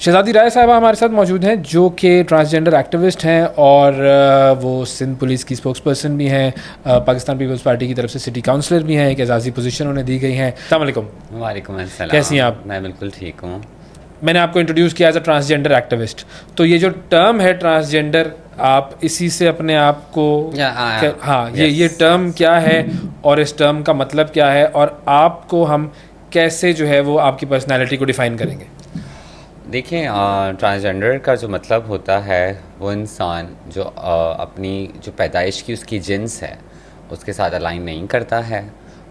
शहजादी राय साहबा हमारे साथ मौजूद हैं, जो कि ट्रांसजेंडर एक्टिविस्ट हैं और वो सिंध पुलिस की स्पोक्स पर्सन भी हैं, पाकिस्तान पीपल्स पार्टी की तरफ से सिटी काउंसलर भी हैं, एक एजाज़ी पोजीशन उन्हें दी गई हैं। अस्सलाम वालेकुम। वालेकुम अस्सलाम। कैसी हैं आप? मैं बिल्कुल ठीक हूँ। मैंने आपको इंट्रोड्यूस किया एज अ ट्रांसजेंडर एक्टिविस्ट, तो ये जो टर्म है ट्रांसजेंडर, आप इसी से अपने आप को हाँ, ये टर्म क्या है और इस टर्म का मतलब क्या है, और आपको हम कैसे जो है वो आपकी पर्सनैलिटी को डिफ़ाइन करेंगे? देखिए, ट्रांसजेंडर का जो मतलब होता है वो इंसान जो अपनी जो पैदाइश की उसकी जिन्स है उसके साथ अलाइन नहीं करता है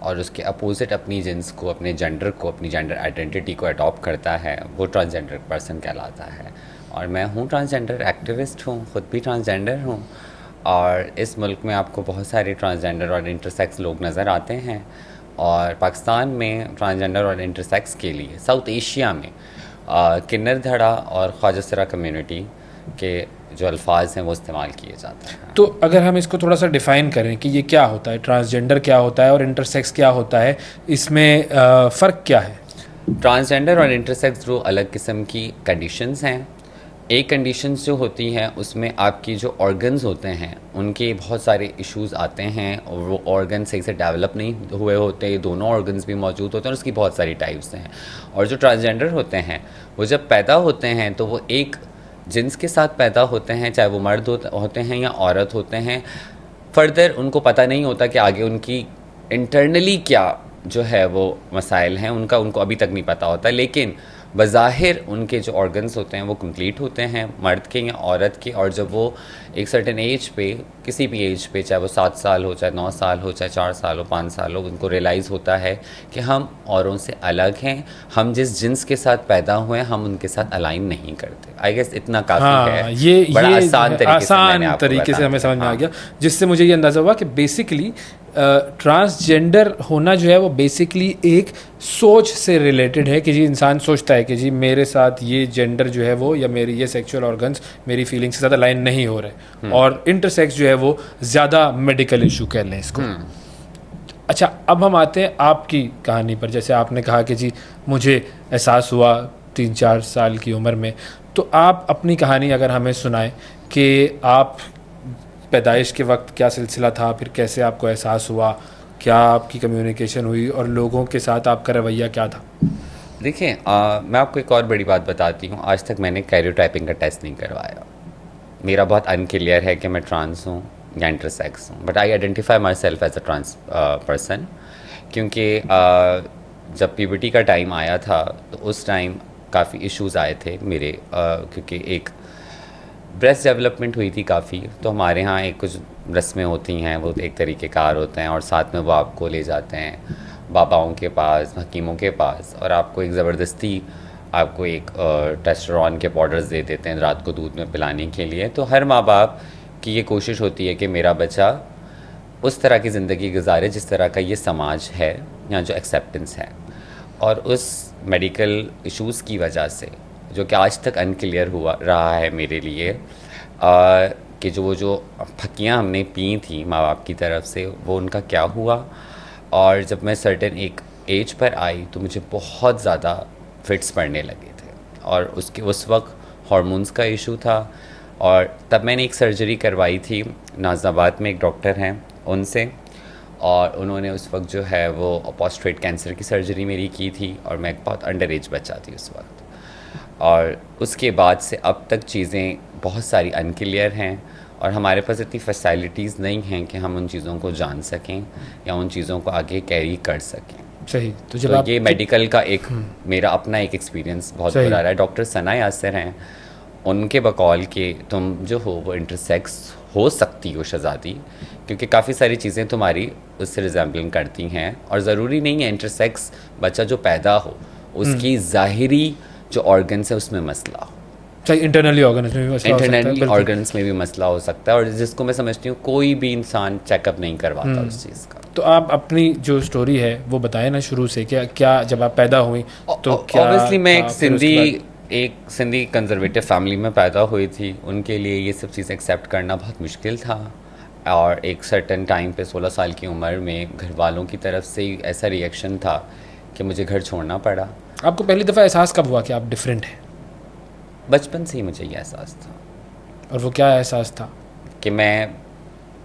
और उसके अपोजिट अपनी जिन्स को, अपने जेंडर को, अपनी जेंडर आइडेंटिटी को अडॉप्ट करता है, वो ट्रांसजेंडर पर्सन कहलाता है। और मैं हूँ ट्रांसजेंडर एक्टिविस्ट हूँ, ख़ुद भी ट्रांसजेंडर हूँ। और इस मुल्क में आपको बहुत सारे ट्रांसजेंडर और इंटरसेक्स लोग नज़र आते हैं। और पाकिस्तान में ट्रांसजेंडर और इंटरसेक्स के लिए साउथ एशिया में किन्नर धड़ा और ख्वाजा सरा कम्युनिटी के जो अल्फाज हैं वो इस्तेमाल किए जाते हैं। तो अगर हम इसको थोड़ा सा डिफ़ाइन करें कि ये क्या होता है, ट्रांसजेंडर क्या होता है और इंटरसेक्स क्या होता है, इसमें फ़र्क क्या है? ट्रांसजेंडर और इंटरसेक्स दो अलग किस्म की कंडीशंस हैं। एक कंडीशंस जो होती हैं उसमें आपकी जो ऑर्गन्स होते हैं उनके बहुत सारे इश्यूज़ आते हैं और वो ऑर्गन सही से डेवलप नहीं हुए होते, दोनों ऑर्गन्स भी मौजूद होते हैं और उसकी बहुत सारी टाइप्स हैं। और जो ट्रांसजेंडर होते हैं वो जब पैदा होते हैं तो वो एक जिन्स के साथ पैदा होते हैं, चाहे वो मर्द होते हैं या औरत होते हैं। फर्दर उनको पता नहीं होता कि आगे उनकी इंटरनली क्या जो है वो मसाइल हैं, उनको अभी तक नहीं पता होता। लेकिन बज़ाहिर उनके जो ऑर्गन्स होते हैं वो कंप्लीट होते हैं, मर्द के या औरत के। और जब वो एक सर्टेन एज पे, किसी भी एज पे, चाहे वो 7 साल हो, चाहे 9 साल हो, चाहे 4 साल हो, 5 साल हो, उनको रियलाइज़ होता है कि हम औरों से अलग हैं, हम जिस जिन्स के साथ पैदा हुए हैं हम उनके साथ अलाइन नहीं करते। आई गेस इतना काफ़ी है। ये बड़ा ये आसान तरीके से हमें समझ में आ गया, जिससे मुझे ये अंदाज़ा हुआ कि बेसिकली ट्रांसजेंडर होना जो है वो बेसिकली एक सोच से रिलेटेड है कि जी इंसान सोचता है कि जी मेरे साथ ये जेंडर जो है वो, या मेरी ये सेक्सुअल ऑर्गन्स मेरी फीलिंग्स के साथ अलाइन नहीं हो रहे। और इंटरसेक्स जो है वो ज़्यादा मेडिकल इशू कह लें इसको। अच्छा, अब हम आते हैं आपकी कहानी पर। जैसे आपने कहा कि जी मुझे एहसास हुआ 3-4 साल की उम्र में, तो आप अपनी कहानी अगर हमें सुनाएं कि आप पैदाइश के वक्त क्या सिलसिला था, फिर कैसे आपको एहसास हुआ, क्या आपकी कम्युनिकेशन हुई और लोगों के साथ आपका रवैया क्या था? देखिए, मैं आपको एक और बड़ी बात बताती हूँ। आज तक मैंने कैरियोटाइपिंग का टेस्ट नहीं करवाया। मेरा बहुत अनक्लियर है कि मैं ट्रांस हूँ या इंटरसेक्स हूँ, but I identify my self as a trans person. क्योंकि जब पीबर्टी का टाइम आया था तो उस टाइम काफ़ी इश्यूज़ आए थे मेरे, क्योंकि एक ब्रेस्ट डेवलपमेंट हुई थी काफ़ी। तो हमारे यहाँ एक कुछ रस्में होती हैं, वो एक तरीके कार होते हैं और साथ में वो आपको ले जाते हैं बाबाओं के पास, हकीमों के पास, और आपको एक ज़बरदस्ती आपको एक टेस्टोस्टेरोन के पाउडर्स दे देते हैं रात को दूध में पिलाने के लिए। तो हर माँ बाप की ये कोशिश होती है कि मेरा बच्चा उस तरह की ज़िंदगी गुजारे जिस तरह का ये समाज है या जो एक्सेप्टेंस है। और उस मेडिकल इश्यूज़ की वजह से, जो कि आज तक अनक्लियर हुआ रहा है मेरे लिए, कि जो फक्कियाँ हमने पी थी माँ बाप की तरफ से वो उनका क्या हुआ। और जब मैं सर्टेन एक एज पर आई तो मुझे बहुत ज़्यादा फिट्स पड़ने लगे थे और उस वक्त हार्मोन्स का इशू था। और तब मैंने एक सर्जरी करवाई थी नाज़ाबाद में, एक डॉक्टर हैं उनसे, और उन्होंने उस वक्त जो है वो प्रोस्टेट कैंसर की सर्जरी मेरी की थी और मैं एक बहुत अंडर एज बच्चा थी उस वक्त। और उसके बाद से अब तक चीज़ें बहुत सारी अनक्लियर हैं और हमारे पास इतनी फैसिलिटीज़ नहीं हैं कि हम उन चीज़ों को जान सकें या उन चीज़ों को आगे कैरी कर सकें। सही। तो जब तो ये मेडिकल का एक मेरा अपना एक एक्सपीरियंस बहुत बुरा रहा है। डॉक्टर सना यासिर हैं, उनके बकौल के तुम जो हो वो इंटरसेक्स हो सकती हो शहजादी, क्योंकि काफ़ी सारी चीज़ें तुम्हारी उससे रिजेंबलिंग करती हैं। और ज़रूरी नहीं है इंटरसेक्स बच्चा जो पैदा हो उसकी ज़ाहिरी जो ऑर्गन्स है उसमें मसला हो, इंटरनली ऑर्गन्स में भी मसला हो सकता है। इंटरनली ऑर्गन्स में भी मसला हो सकता है, और जिसको मैं समझती हूँ कोई भी इंसान चेकअप नहीं करवाता उस चीज़ का। तो आप अपनी जो स्टोरी है वो बताएं ना शुरू से, क्या जब आप पैदा हुई तो क्या? ऑब्वियसली मैं एक सिंधी कंजर्वेटिव फैमिली में पैदा हुई थी। उनके लिए ये सब चीज़ें एक्सेप्ट करना बहुत मुश्किल था। और एक सर्टन टाइम पे 16 साल की उम्र में घर वालों की तरफ से ऐसा रिएक्शन था कि मुझे घर छोड़ना पड़ा। आपको पहली दफ़ा एहसास कब हुआ कि आप डिफरेंट हैं? बचपन से ही मुझे ये एहसास था। और वो क्या एहसास था? कि मैं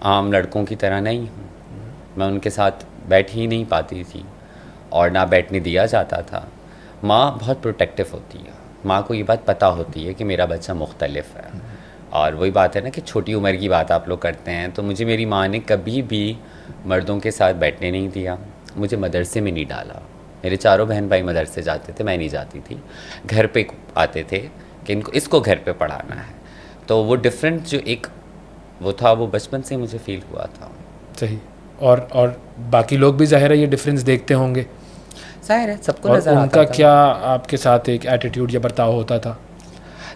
आम लड़कों की तरह नहीं हूँ, मैं उनके साथ बैठ ही नहीं पाती थी और ना बैठने दिया जाता था। माँ बहुत प्रोटेक्टिव होती है, माँ को ये बात पता होती है कि मेरा बच्चा मुख्तलिफ है। और वही बात है ना कि छोटी उम्र की बात आप लोग करते हैं, तो मुझे मेरी माँ ने कभी भी मर्दों के साथ बैठने नहीं दिया, मुझे मदरसे में नहीं डाला। मेरे चारों बहन भाई मदरसे जाते थे, मैं नहीं जाती थी। घर पे आते थे कि इनको इसको घर पे पढ़ाना है। तो वो डिफरेंट जो एक वो था, वो बचपन से मुझे फील हुआ था। सही। और बाकी लोग भी ज़ाहिर है ये डिफरेंस देखते होंगे, जाहिर है सबको और नज़र आता उनका था। क्या आपके साथ एक एटीट्यूड या बर्ताव होता था?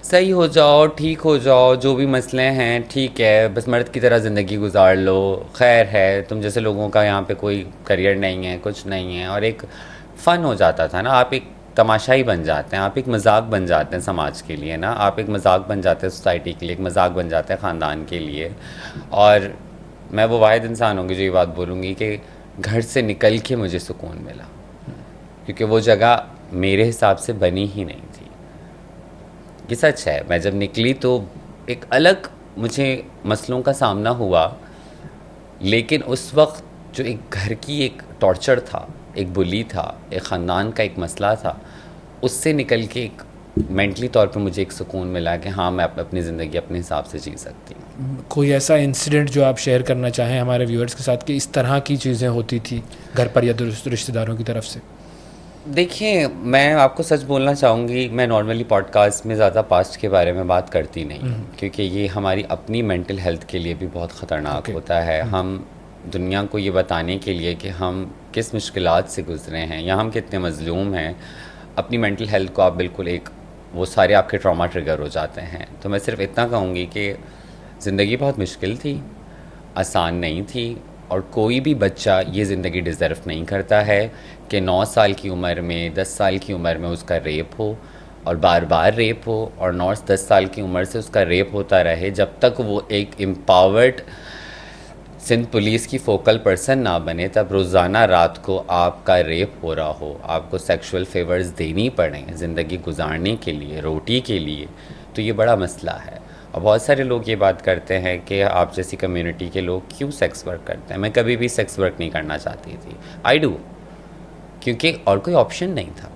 सही हो जाओ, ठीक हो जाओ, जो भी मसले हैं ठीक है, बस मर्द की तरह ज़िंदगी गुजार लो, खैर है, तुम जैसे लोगों का यहाँ पे कोई करियर नहीं है, कुछ नहीं है। और एक फ़न हो जाता था ना, आप एक तमाशाई बन जाते हैं, आप एक मजाक बन जाते हैं समाज के लिए ना, आप एक मजाक बन जाते हैं सोसाइटी के लिए, एक मजाक बन जाते हैं ख़ानदान के लिए। और मैं वो वाहिद इंसान होंगी जो ये बात बोलूँगी कि घर से निकल के मुझे सुकून मिला, क्योंकि वो जगह मेरे हिसाब से बनी ही नहीं थी। ये सच है। मैं जब निकली तो एक अलग मुझे मसलों का सामना हुआ, लेकिन उस वक्त जो एक घर की एक टॉर्चर था, एक बुली था, एक ख़ानदान का एक मसला था, उससे निकल के एक मेंटली तौर पे मुझे एक सुकून मिला कि हाँ मैं अपनी ज़िंदगी अपने हिसाब से जी सकती हूँ। कोई ऐसा इंसिडेंट जो आप शेयर करना चाहें हमारे व्यूअर्स के साथ कि इस तरह की चीज़ें होती थी घर पर या रिश्तेदारों की तरफ से? देखिए, मैं आपको सच बोलना चाहूँगी, मैं नॉर्मली पॉडकास्ट में ज़्यादा पास्ट के बारे में बात करती नहीं हूँ, क्योंकि ये हमारी अपनी मेंटल हेल्थ के लिए भी बहुत ख़तरनाक होता है। हम दुनिया को ये बताने के लिए कि हम किस मुश्किलात से गुज़रे हैं या हम कितने मज़लूम हैं, अपनी मेंटल हेल्थ को आप बिल्कुल एक वो सारे आपके ट्रॉमा ट्रिगर हो जाते हैं। तो मैं सिर्फ इतना कहूँगी कि ज़िंदगी बहुत मुश्किल थी, आसान नहीं थी, और कोई भी बच्चा ये ज़िंदगी डिज़र्व नहीं करता है कि 9 साल की उम्र में, 10 साल की उम्र में उसका रेप हो और बार बार रेप हो, और 9-10 साल की उम्र से उसका रेप होता रहे जब तक वो एक एम्पावर्ड सिंध पुलिस की फोकल पर्सन ना बने, तब रोज़ाना रात को आपका रेप हो रहा हो, आपको सेक्सुअल फेवर्स देनी पड़े ज़िंदगी गुजारने के लिए, रोटी के लिए, तो ये बड़ा मसला है। और बहुत सारे लोग ये बात करते हैं कि आप जैसी कम्युनिटी के लोग क्यों सेक्स वर्क करते हैं। मैं कभी भी सेक्स वर्क नहीं करना चाहती थी, आई डू, क्योंकि और कोई ऑप्शन नहीं था।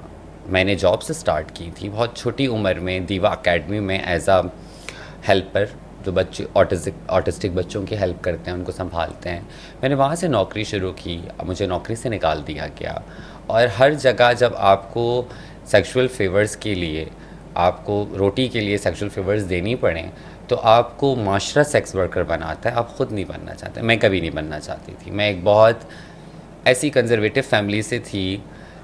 मैंने जॉब से स्टार्ट की थी बहुत छोटी उम्र में, दीवा अकेडमी में एज आ हेल्पर, जो बच्चे ऑटिस्टिक बच्चों की हेल्प करते हैं, उनको संभालते हैं। मैंने वहाँ से नौकरी शुरू की, मुझे नौकरी से निकाल दिया गया। और हर जगह जब आपको सेक्सुअल फेवर्स के लिए, आपको रोटी के लिए सेक्सुअल फेवर्स देनी पड़े, तो आपको माशरा सेक्स वर्कर बनाता है, आप ख़ुद नहीं बनना चाहते। मैं कभी नहीं बनना चाहती थी। मैं एक बहुत ऐसी कंजर्वेटिव फैमिली से थी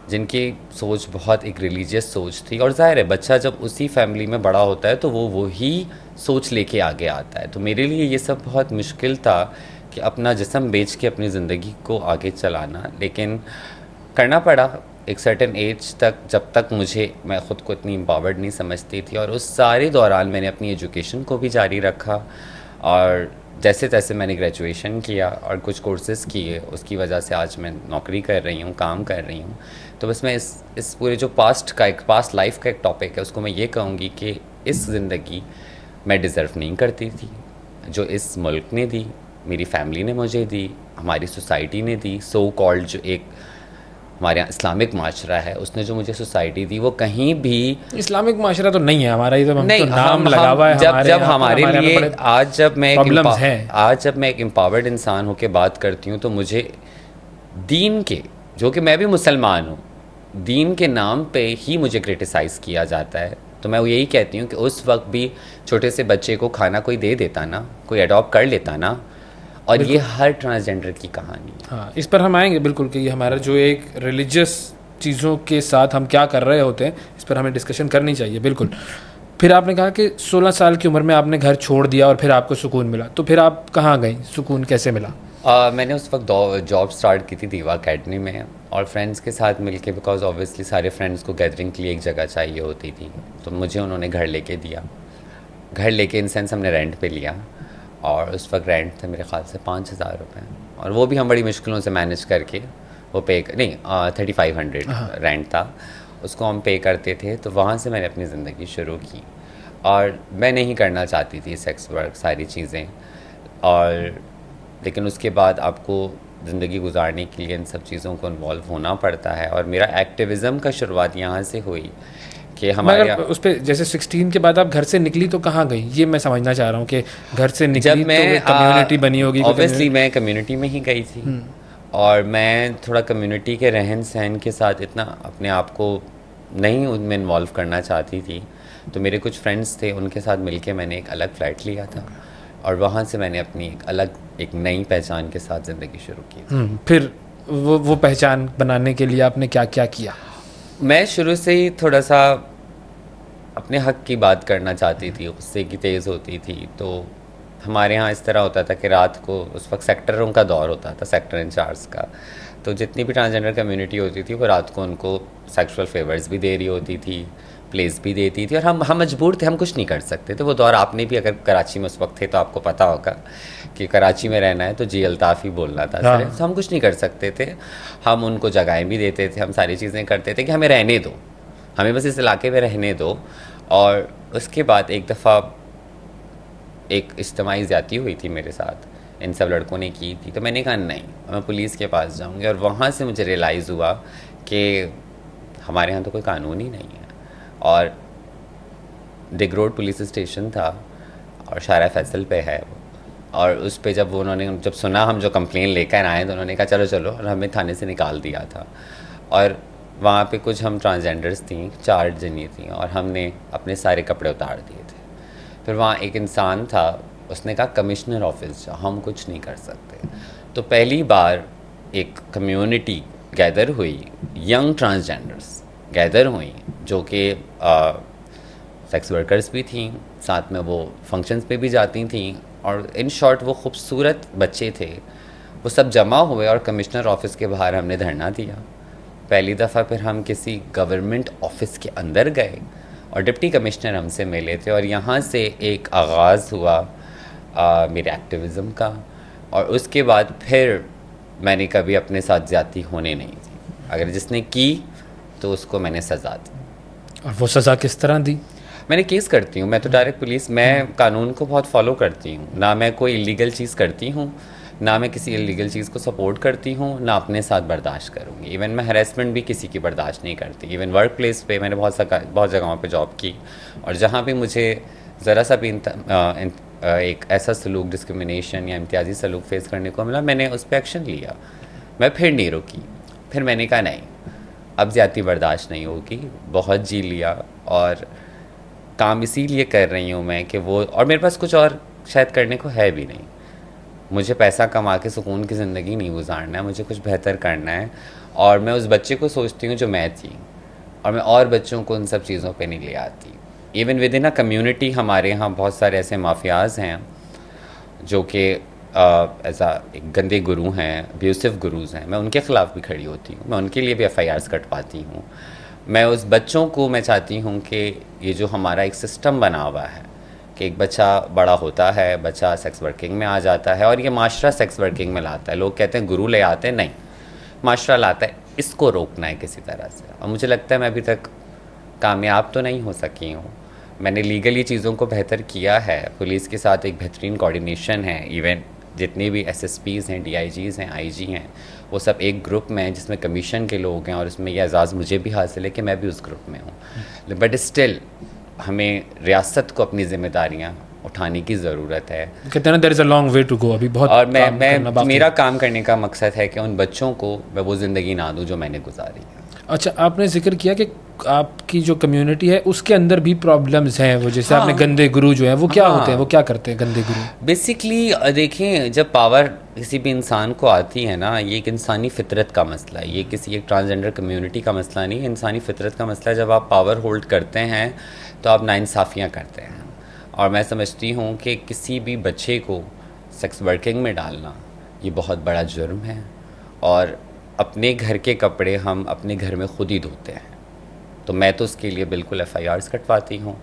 जिनकी सोच बहुत एक रिलीजियस सोच थी, और ज़ाहिर है बच्चा जब उसी फैमिली में बड़ा होता है तो वो वही सोच लेके आगे आता है। तो मेरे लिए ये सब बहुत मुश्किल था कि अपना जिस्म बेच के अपनी ज़िंदगी को आगे चलाना, लेकिन करना पड़ा एक सर्टेन एज तक, जब तक मैं ख़ुद को इतनी एम्पावर्ड नहीं समझती थी। और उस सारे दौरान मैंने अपनी एजुकेशन को भी जारी रखा, और जैसे तैसे मैंने ग्रेजुएशन किया और कुछ कोर्सेज़ किए, उसकी वजह से आज मैं नौकरी कर रही हूँ, काम कर रही हूँ। तो बस मैं इस पूरे जो पास्ट लाइफ का एक टॉपिक है, उसको मैं ये कहूँगी कि इस ज़िंदगी मैं डिज़र्व नहीं करती थी, जो इस मुल्क ने दी, मेरी फैमिली ने मुझे दी, हमारी सोसाइटी ने दी, सो कॉल्ड जो एक हमारे यहाँ इस्लामिक माशरा है, उसने जो मुझे सोसाइटी दी, वो कहीं भी इस्लामिक माशरा तो नहीं है हमारा, ये तो हम नहीं, तो नाम लगा हुआ है जब हमारे लिए आज जब मैं एक एम्पावर्ड इंसान होकर बात करती हूँ, तो मुझे दीन के, जो कि मैं भी मुसलमान हूँ, दीन के नाम पे ही मुझे क्रिटिसाइज़ किया जाता है। तो मैं यही कहती हूँ कि उस वक्त भी छोटे से बच्चे को खाना कोई दे देता ना, कोई अडॉप्ट कर लेता ना, और ये हर ट्रांसजेंडर की कहानी है। हाँ, इस पर हम आएंगे बिल्कुल कि ये हमारा जो एक रिलीजियस चीज़ों के साथ हम क्या कर रहे होते हैं, इस पर हमें डिस्कशन करनी चाहिए बिल्कुल। फिर आपने कहा कि 16 साल की उम्र में आपने घर छोड़ दिया और फिर आपको सुकून मिला, तो फिर आप कहाँ गई, सुकून कैसे मिला? मैंने उस वक्त जॉब स्टार्ट की थी दीवा अकेडमी में, और फ्रेंड्स के साथ मिलके, बिकॉज ऑब्वियसली सारे फ्रेंड्स को गैदरिंग के लिए एक जगह चाहिए होती थी, तो मुझे उन्होंने घर लेके दिया। घर लेके इन सेंस हमने रेंट पे लिया, और उस वक्त रेंट था मेरे ख्याल से 5,000 रुपये, और वो भी हम बड़ी मुश्किलों से मैनेज करके वो 3500 रेंट था, उसको हम पे करते थे। तो वहाँ से मैंने अपनी ज़िंदगी शुरू की। और मैं नहीं करना चाहती थी सेक्स वर्क सारी चीज़ें, और लेकिन उसके बाद आपको ज़िंदगी गुजारने के लिए इन सब चीज़ों को इन्वॉल्व होना पड़ता है। और मेरा एक्टिविज़म का शुरुआत यहाँ से हुई कि हमारे मगर उस पे जैसे 16 के बाद आप घर से निकली तो कहाँ गई, ये मैं समझना चाह रहा हूँ कि घर से निकली जब मैं तो कम्युनिटी बनी होगी, ऑब्वियसली मैं कम्युनिटी में ही गई थी, और मैं थोड़ा कम्युनिटी के रहन सहन के साथ इतना अपने आप को नहीं उनमें इन्वॉल्व करना चाहती थी। तो मेरे कुछ फ्रेंड्स थे, उनके साथ मिलके मैंने एक अलग फ्लैट लिया था, और वहाँ से मैंने अपनी एक अलग एक नई पहचान के साथ ज़िंदगी शुरू की। फिर वो पहचान बनाने के लिए आपने क्या क्या किया? मैं शुरू से ही थोड़ा सा अपने हक की बात करना चाहती थी, गुस्से की तेज़ होती थी। तो हमारे यहाँ इस तरह होता था कि रात को उस वक्त सेक्टरों का दौर होता था, सेक्टर इंचार्ज का। तो जितनी भी ट्रांसजेंडर कम्युनिटी होती थी वो रात को उनको सेक्सुअल फेवर्स भी दे रही होती थी, प्लेस भी देती थी, और हम मजबूर थे, हम कुछ नहीं कर सकते थे। वो दौर आपने भी अगर कराची में उस वक्त थे तो आपको पता होगा कि कराची में रहना है तो जी अल्ताफ़ ही बोलना था। हाँ। तो हम कुछ नहीं कर सकते थे। हम उनको जगहें भी देते थे, हम सारी चीज़ें करते थे कि हमें रहने दो, हमें बस इस इलाके में रहने दो। और उसके बाद एक दफ़ा एक इज्तिमाई ज़्यादती हुई थी मेरे साथ, इन सब लड़कों ने की थी। तो मैंने कहा नहीं, मैं पुलिस के पास जाऊंगी। और वहाँ से मुझे रियलाइज़ हुआ कि हमारे यहाँ तो कोई कानून ही नहीं है। और दिग रोड पुलिस स्टेशन था और शारा फैसल पे है वो, और उस पे जब उन्होंने जब सुना हम जो कंप्लेन लेकर आए तो उन्होंने कहा चलो चलो, और हमें थाने से निकाल दिया था। और वहाँ पे कुछ हम ट्रांसजेंडर्स थी, 4 जनी थी, और हमने अपने सारे कपड़े उतार दिए थे। फिर वहाँ एक इंसान था, उसने कहा कमिश्नर ऑफिस जाओ, हम कुछ नहीं कर सकते। तो पहली बार एक कम्युनिटी गैदर हुई, यंग ट्रांसजेंडर्स गैदर हुई, जो कि सेक्स वर्कर्स भी थी, साथ में वो फंक्शंस पे भी जाती थी, और इन शॉर्ट वो खूबसूरत बच्चे थे। वो सब जमा हुए और कमिश्नर ऑफिस के बाहर हमने धरना दिया पहली दफ़ा। फिर हम किसी गवर्नमेंट ऑफिस के अंदर गए और डिप्टी कमिश्नर हमसे मिले थे, और यहाँ से एक आगाज़ हुआ मेरे एक्टिविज़म का। और उसके बाद फिर मैंने कभी अपने साथ ज़्यादती होने नहीं दी। अगर जिसने की तो उसको मैंने सज़ा दी। और वो सज़ा किस तरह दी? मैंने केस करती हूँ, मैं तो डायरेक्ट पुलिस, मैं कानून को बहुत फॉलो करती हूँ। ना मैं कोई इलीगल चीज़ करती हूँ, ना मैं किसी इलीगल चीज़ को सपोर्ट करती हूँ, ना अपने साथ बर्दाश्त करूँगी। इवन मैं हरेसमेंट भी किसी की बर्दाश्त नहीं करती। इवन वर्क प्लेस पे मैंने बहुत जगहों पे जॉब की, और जहाँ भी मुझे ज़रा सा भी एक ऐसा सलूक, डिस्क्रिमिनेशन या इम्तियाजी सलूक फेस करने को मिला, मैंने उस पर एक्शन लिया। मैं फिर नहीं रुकी। फिर मैंने कहा नहीं, अब ज़्यादती बर्दाश्त नहीं होगी। बहुत जी लिया, और काम इसीलिए कर रही हूँ मैं कि वो, और मेरे पास कुछ और शायद करने को है भी नहीं। मुझे पैसा कमा के सुकून की ज़िंदगी नहीं गुजारना है, मुझे कुछ बेहतर करना है। और मैं उस बच्चे को सोचती हूँ जो मैं थी, और मैं और बच्चों को उन सब चीज़ों पे नहीं ले आती। Even with in a community हमारे यहाँ बहुत सारे ऐसे माफियाज़ हैं जो कि ऐसा एक गंदे गुरु हैं, अब्यूसिव गुरुज़ हैं। मैं उनके ख़िलाफ़ भी खड़ी होती हूँ, मैं उनके लिए भी FIRs कटवाती हूँ। मैं उस बच्चों को मैं चाहती हूँ कि ये जो हमारा एक सिस्टम बना हुआ है कि एक बच्चा बड़ा होता है, बच्चा सेक्स वर्किंग में आ जाता है, और ये माशरा सेक्स वर्किंग में लाता है। लोग कहते हैं गुरु ले आते हैं, नहीं, माशरा लाता है। इसको रोकना है किसी तरह से। और मुझे लगता है मैं अभी तक कामयाब तो नहीं हो सकी हूँ। मैंने लीगली चीज़ों को बेहतर किया है, पुलिस के साथ एक बेहतरीन कोऑर्डिनेशन है। इवन जितने भी SSPs हैं, DIGs हैं, IG हैं, वो सब एक ग्रुप में हैं जिसमें कमीशन के लोग हैं, और उसमें यह एजाज़ मुझे भी हासिल है कि मैं भी उस ग्रुप में हूँ। बट स्टिल हमें रियासत को अपनी ज़िम्मेदारियाँ उठाने की ज़रूरत है। कहते हैं ना, there is a long way to go, अभी बहुत। और मैं मेरा काम करने का मकसद है कि उन बच्चों को मैं वो ज़िंदगी ना दूँ जो मैंने गुजारी है। अच्छा, आपने जिक्र किया कि आपकी जो कम्युनिटी है उसके अंदर भी प्रॉब्लम्स हैं, वो जैसे आपने गंदे गुरु जो हैं वो क्या होते हैं, वो क्या करते हैं गंदे गुरु? बेसिकली देखें, जब पावर किसी भी इंसान को आती है ना, ये एक इंसानी फितरत का मसला है। ये किसी एक ट्रांसजेंडर कम्युनिटी का मसला नहीं, इंसानी फितरत का मसला है। जब आप पावर होल्ड करते हैं तो आप नाइंसाफ़ियाँ करते हैं। और मैं समझती हूँ कि किसी भी बच्चे को सेक्स वर्किंग में डालना ये बहुत बड़ा जुर्म है। और अपने घर के कपड़े हम अपने घर में ख़ुद ही धोते हैं, तो मैं तो उसके लिए बिल्कुल FIRs कटवाती हूँ,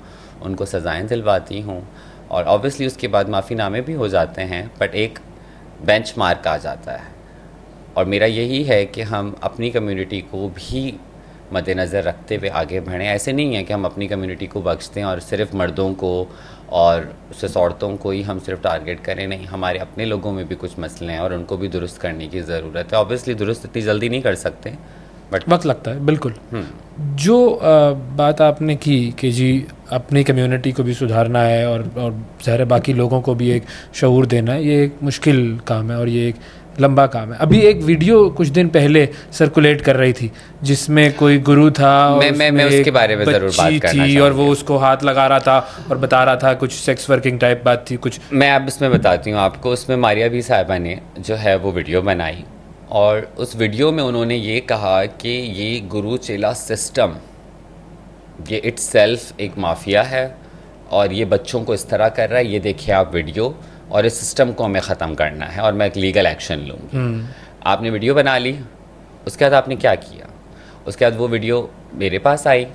उनको सज़ाएँ दिलवाती हूँ, और ऑब्वियसली उसके बाद माफ़ीनामे भी हो जाते हैं, बट एक बेंचमार्क आ जाता है। और मेरा यही है कि हम अपनी कम्युनिटी को भी मद्देनज़र रखते हुए आगे बढ़ें। ऐसे नहीं है कि हम अपनी कम्युनिटी को बख्श दें और सिर्फ मर्दों को और सिर्फ औरतों को ही हम सिर्फ टारगेट करें। नहीं, हमारे अपने लोगों में भी कुछ मसले हैं और उनको भी दुरुस्त करने की ज़रूरत है। ऑब्वियसली दुरुस्त इतनी जल्दी नहीं कर सकते, बट वक्त लगता है। बिल्कुल। जो बात आपने की कि जी अपनी कम्युनिटी को भी सुधारना है और ज़ाहिर है बाकी लोगों को भी एक शऊर देना है, ये एक मुश्किल काम है और ये एक लंबा काम है। अभी एक वीडियो कुछ दिन पहले सर्कुलेट कर रही थी जिसमें कोई गुरु था और मैं उसके बारे में ज़रूर बात करना थी और वो उसको हाथ लगा रहा था और बता रहा था कुछ सेक्स वर्किंग टाइप बात थी कुछ। मैं अब इसमें बताती हूँ आपको। उसमें मारिया बी साहिबा ने जो है वो वीडियो बनाई और उस वीडियो में उन्होंने ये कहा कि ये गुरु चेला सिस्टम ये इट्सेल्फ एक माफिया है और ये बच्चों को इस तरह कर रहा है, ये देखिए आप वीडियो, और इस सिस्टम को हमें ख़त्म करना है और मैं एक लीगल एक्शन लूँगी। आपने वीडियो बना ली, उसके बाद आपने क्या किया? उसके बाद वो वीडियो मेरे पास आई,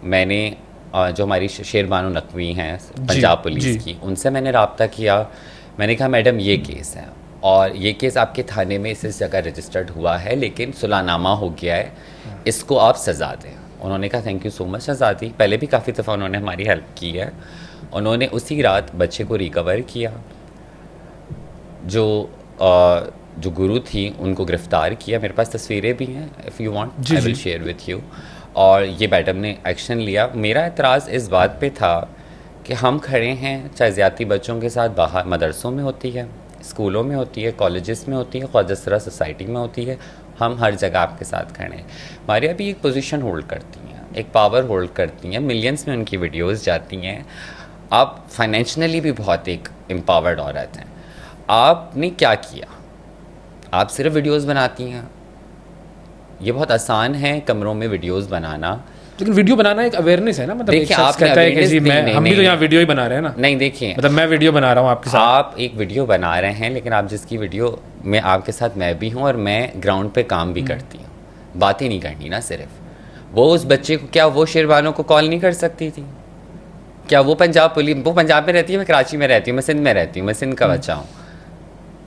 मैंने जो हमारी शेरबानो नकवी हैं पंजाब पुलिस की, उनसे मैंने रब्ता किया। मैंने कहा मैडम ये केस है और ये केस आपके थाने में इस जगह रजिस्टर्ड हुआ है लेकिन सुलहनामा हो गया है, इसको आप सज़ा दें। उन्होंने कहा थैंक यू सो मच आज़ादी। पहले भी काफ़ी दफ़ा उन्होंने हमारी हेल्प की है। उन्होंने उसी रात बच्चे को रिकवर किया, जो गुरु थी उनको गिरफ़्तार किया। मेरे पास तस्वीरें भी हैं, if you want I will share with you. और ये मैडम ने एक्शन लिया। मेरा एतराज़ इस बात पे था कि हम खड़े हैं, चाहे ज़्यादती बच्चों के साथ बाहर मदरसों में होती है, स्कूलों में होती है, कॉलेजेस में होती है, ख्वाजसरा सोसाइटी में होती है, हम हर जगह आपके साथ खड़े हैं। मारिया भी एक पोजीशन होल्ड करती हैं, एक पावर होल्ड करती हैं, मिलियंस में उनकी वीडियोस जाती हैं। आप फाइनेंशियली भी बहुत एक एम्पावर्ड औरत हैं। आपने क्या किया? आप सिर्फ वीडियोस बनाती हैं। ये बहुत आसान है कमरों में वीडियोस बनाना, लेकिन वीडियो बनाना एक अवेयरनेस है ना। मतलब देखिए, एक शख्स कहता है कि जी मैं हम भी तो यहाँ वीडियो ही बना रहे हैं ना। नहीं, देखिए मतलब मैं वीडियो बना रहा हूँ आपके साथ, आप एक वीडियो बना रहे हैं, लेकिन आप जिसकी वीडियो में आपके साथ मैं भी हूँ और मैं ग्राउंड पे काम भी करती हूँ। बातें नहीं करनी ना सिर्फ। वो उस बच्चे को, क्या वो शेरबानो को कॉल नहीं कर सकती थी? क्या वो पंजाब पुलिस, वो पंजाब में रहती है, मैं कराची में रहती हूँ, मैं सिंध में रहती हूँ, मैं सिंध का बच्चा हूँ,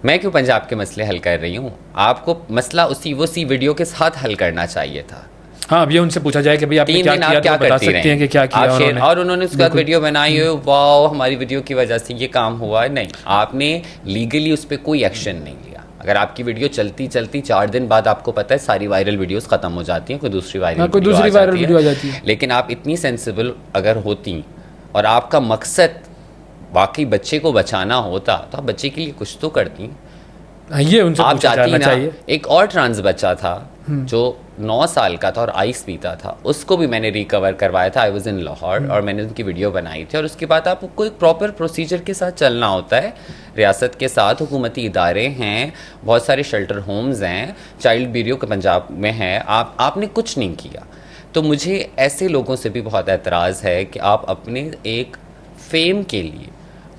मैं क्यों पंजाब के मसले हल कर रही हूँ? आपको मसला उसी वीडियो के साथ हल करना चाहिए था। हाँ, अब ये उनसे पूछा जाए कि भाई आपने क्या किया, तो बता सकते हैं कि क्या किया उन्होंने। और उन्होंने उसके बाद वीडियो बनाई है, वाह हमारी वीडियो की वजह से ये काम हुआ है। नहीं, आपने लीगली उस पर कोई एक्शन नहीं लिया। अगर आपकी वीडियो चलती 4 दिन बाद आपको पता है सारी वायरल वीडियोस खत्म हो जाती हैं, कोई दूसरी वायरल वीडियो आ जाती है। लेकिन आप इतनी सेंसिबल अगर होती और आपका मकसद वाकई बच्चे को बचाना होता तो आप बच्चे के लिए कुछ तो करती। ये उनसे आप जाती ना चाहिए। एक और ट्रांस बच्चा था जो 9 साल का था और आइस पीता था, उसको भी मैंने रिकवर करवाया था। आई वाज इन लाहौर और मैंने उनकी वीडियो बनाई थी। और उसके बाद आपको एक प्रॉपर प्रोसीजर के साथ चलना होता है, रियासत के साथ हुकूमती इदारे हैं, बहुत सारे शेल्टर होम्स हैं, चाइल्ड ब्यूरो के पंजाब में है। आपने कुछ नहीं किया। तो मुझे ऐसे लोगों से भी बहुत एतराज़ है कि आप अपने एक फेम के लिए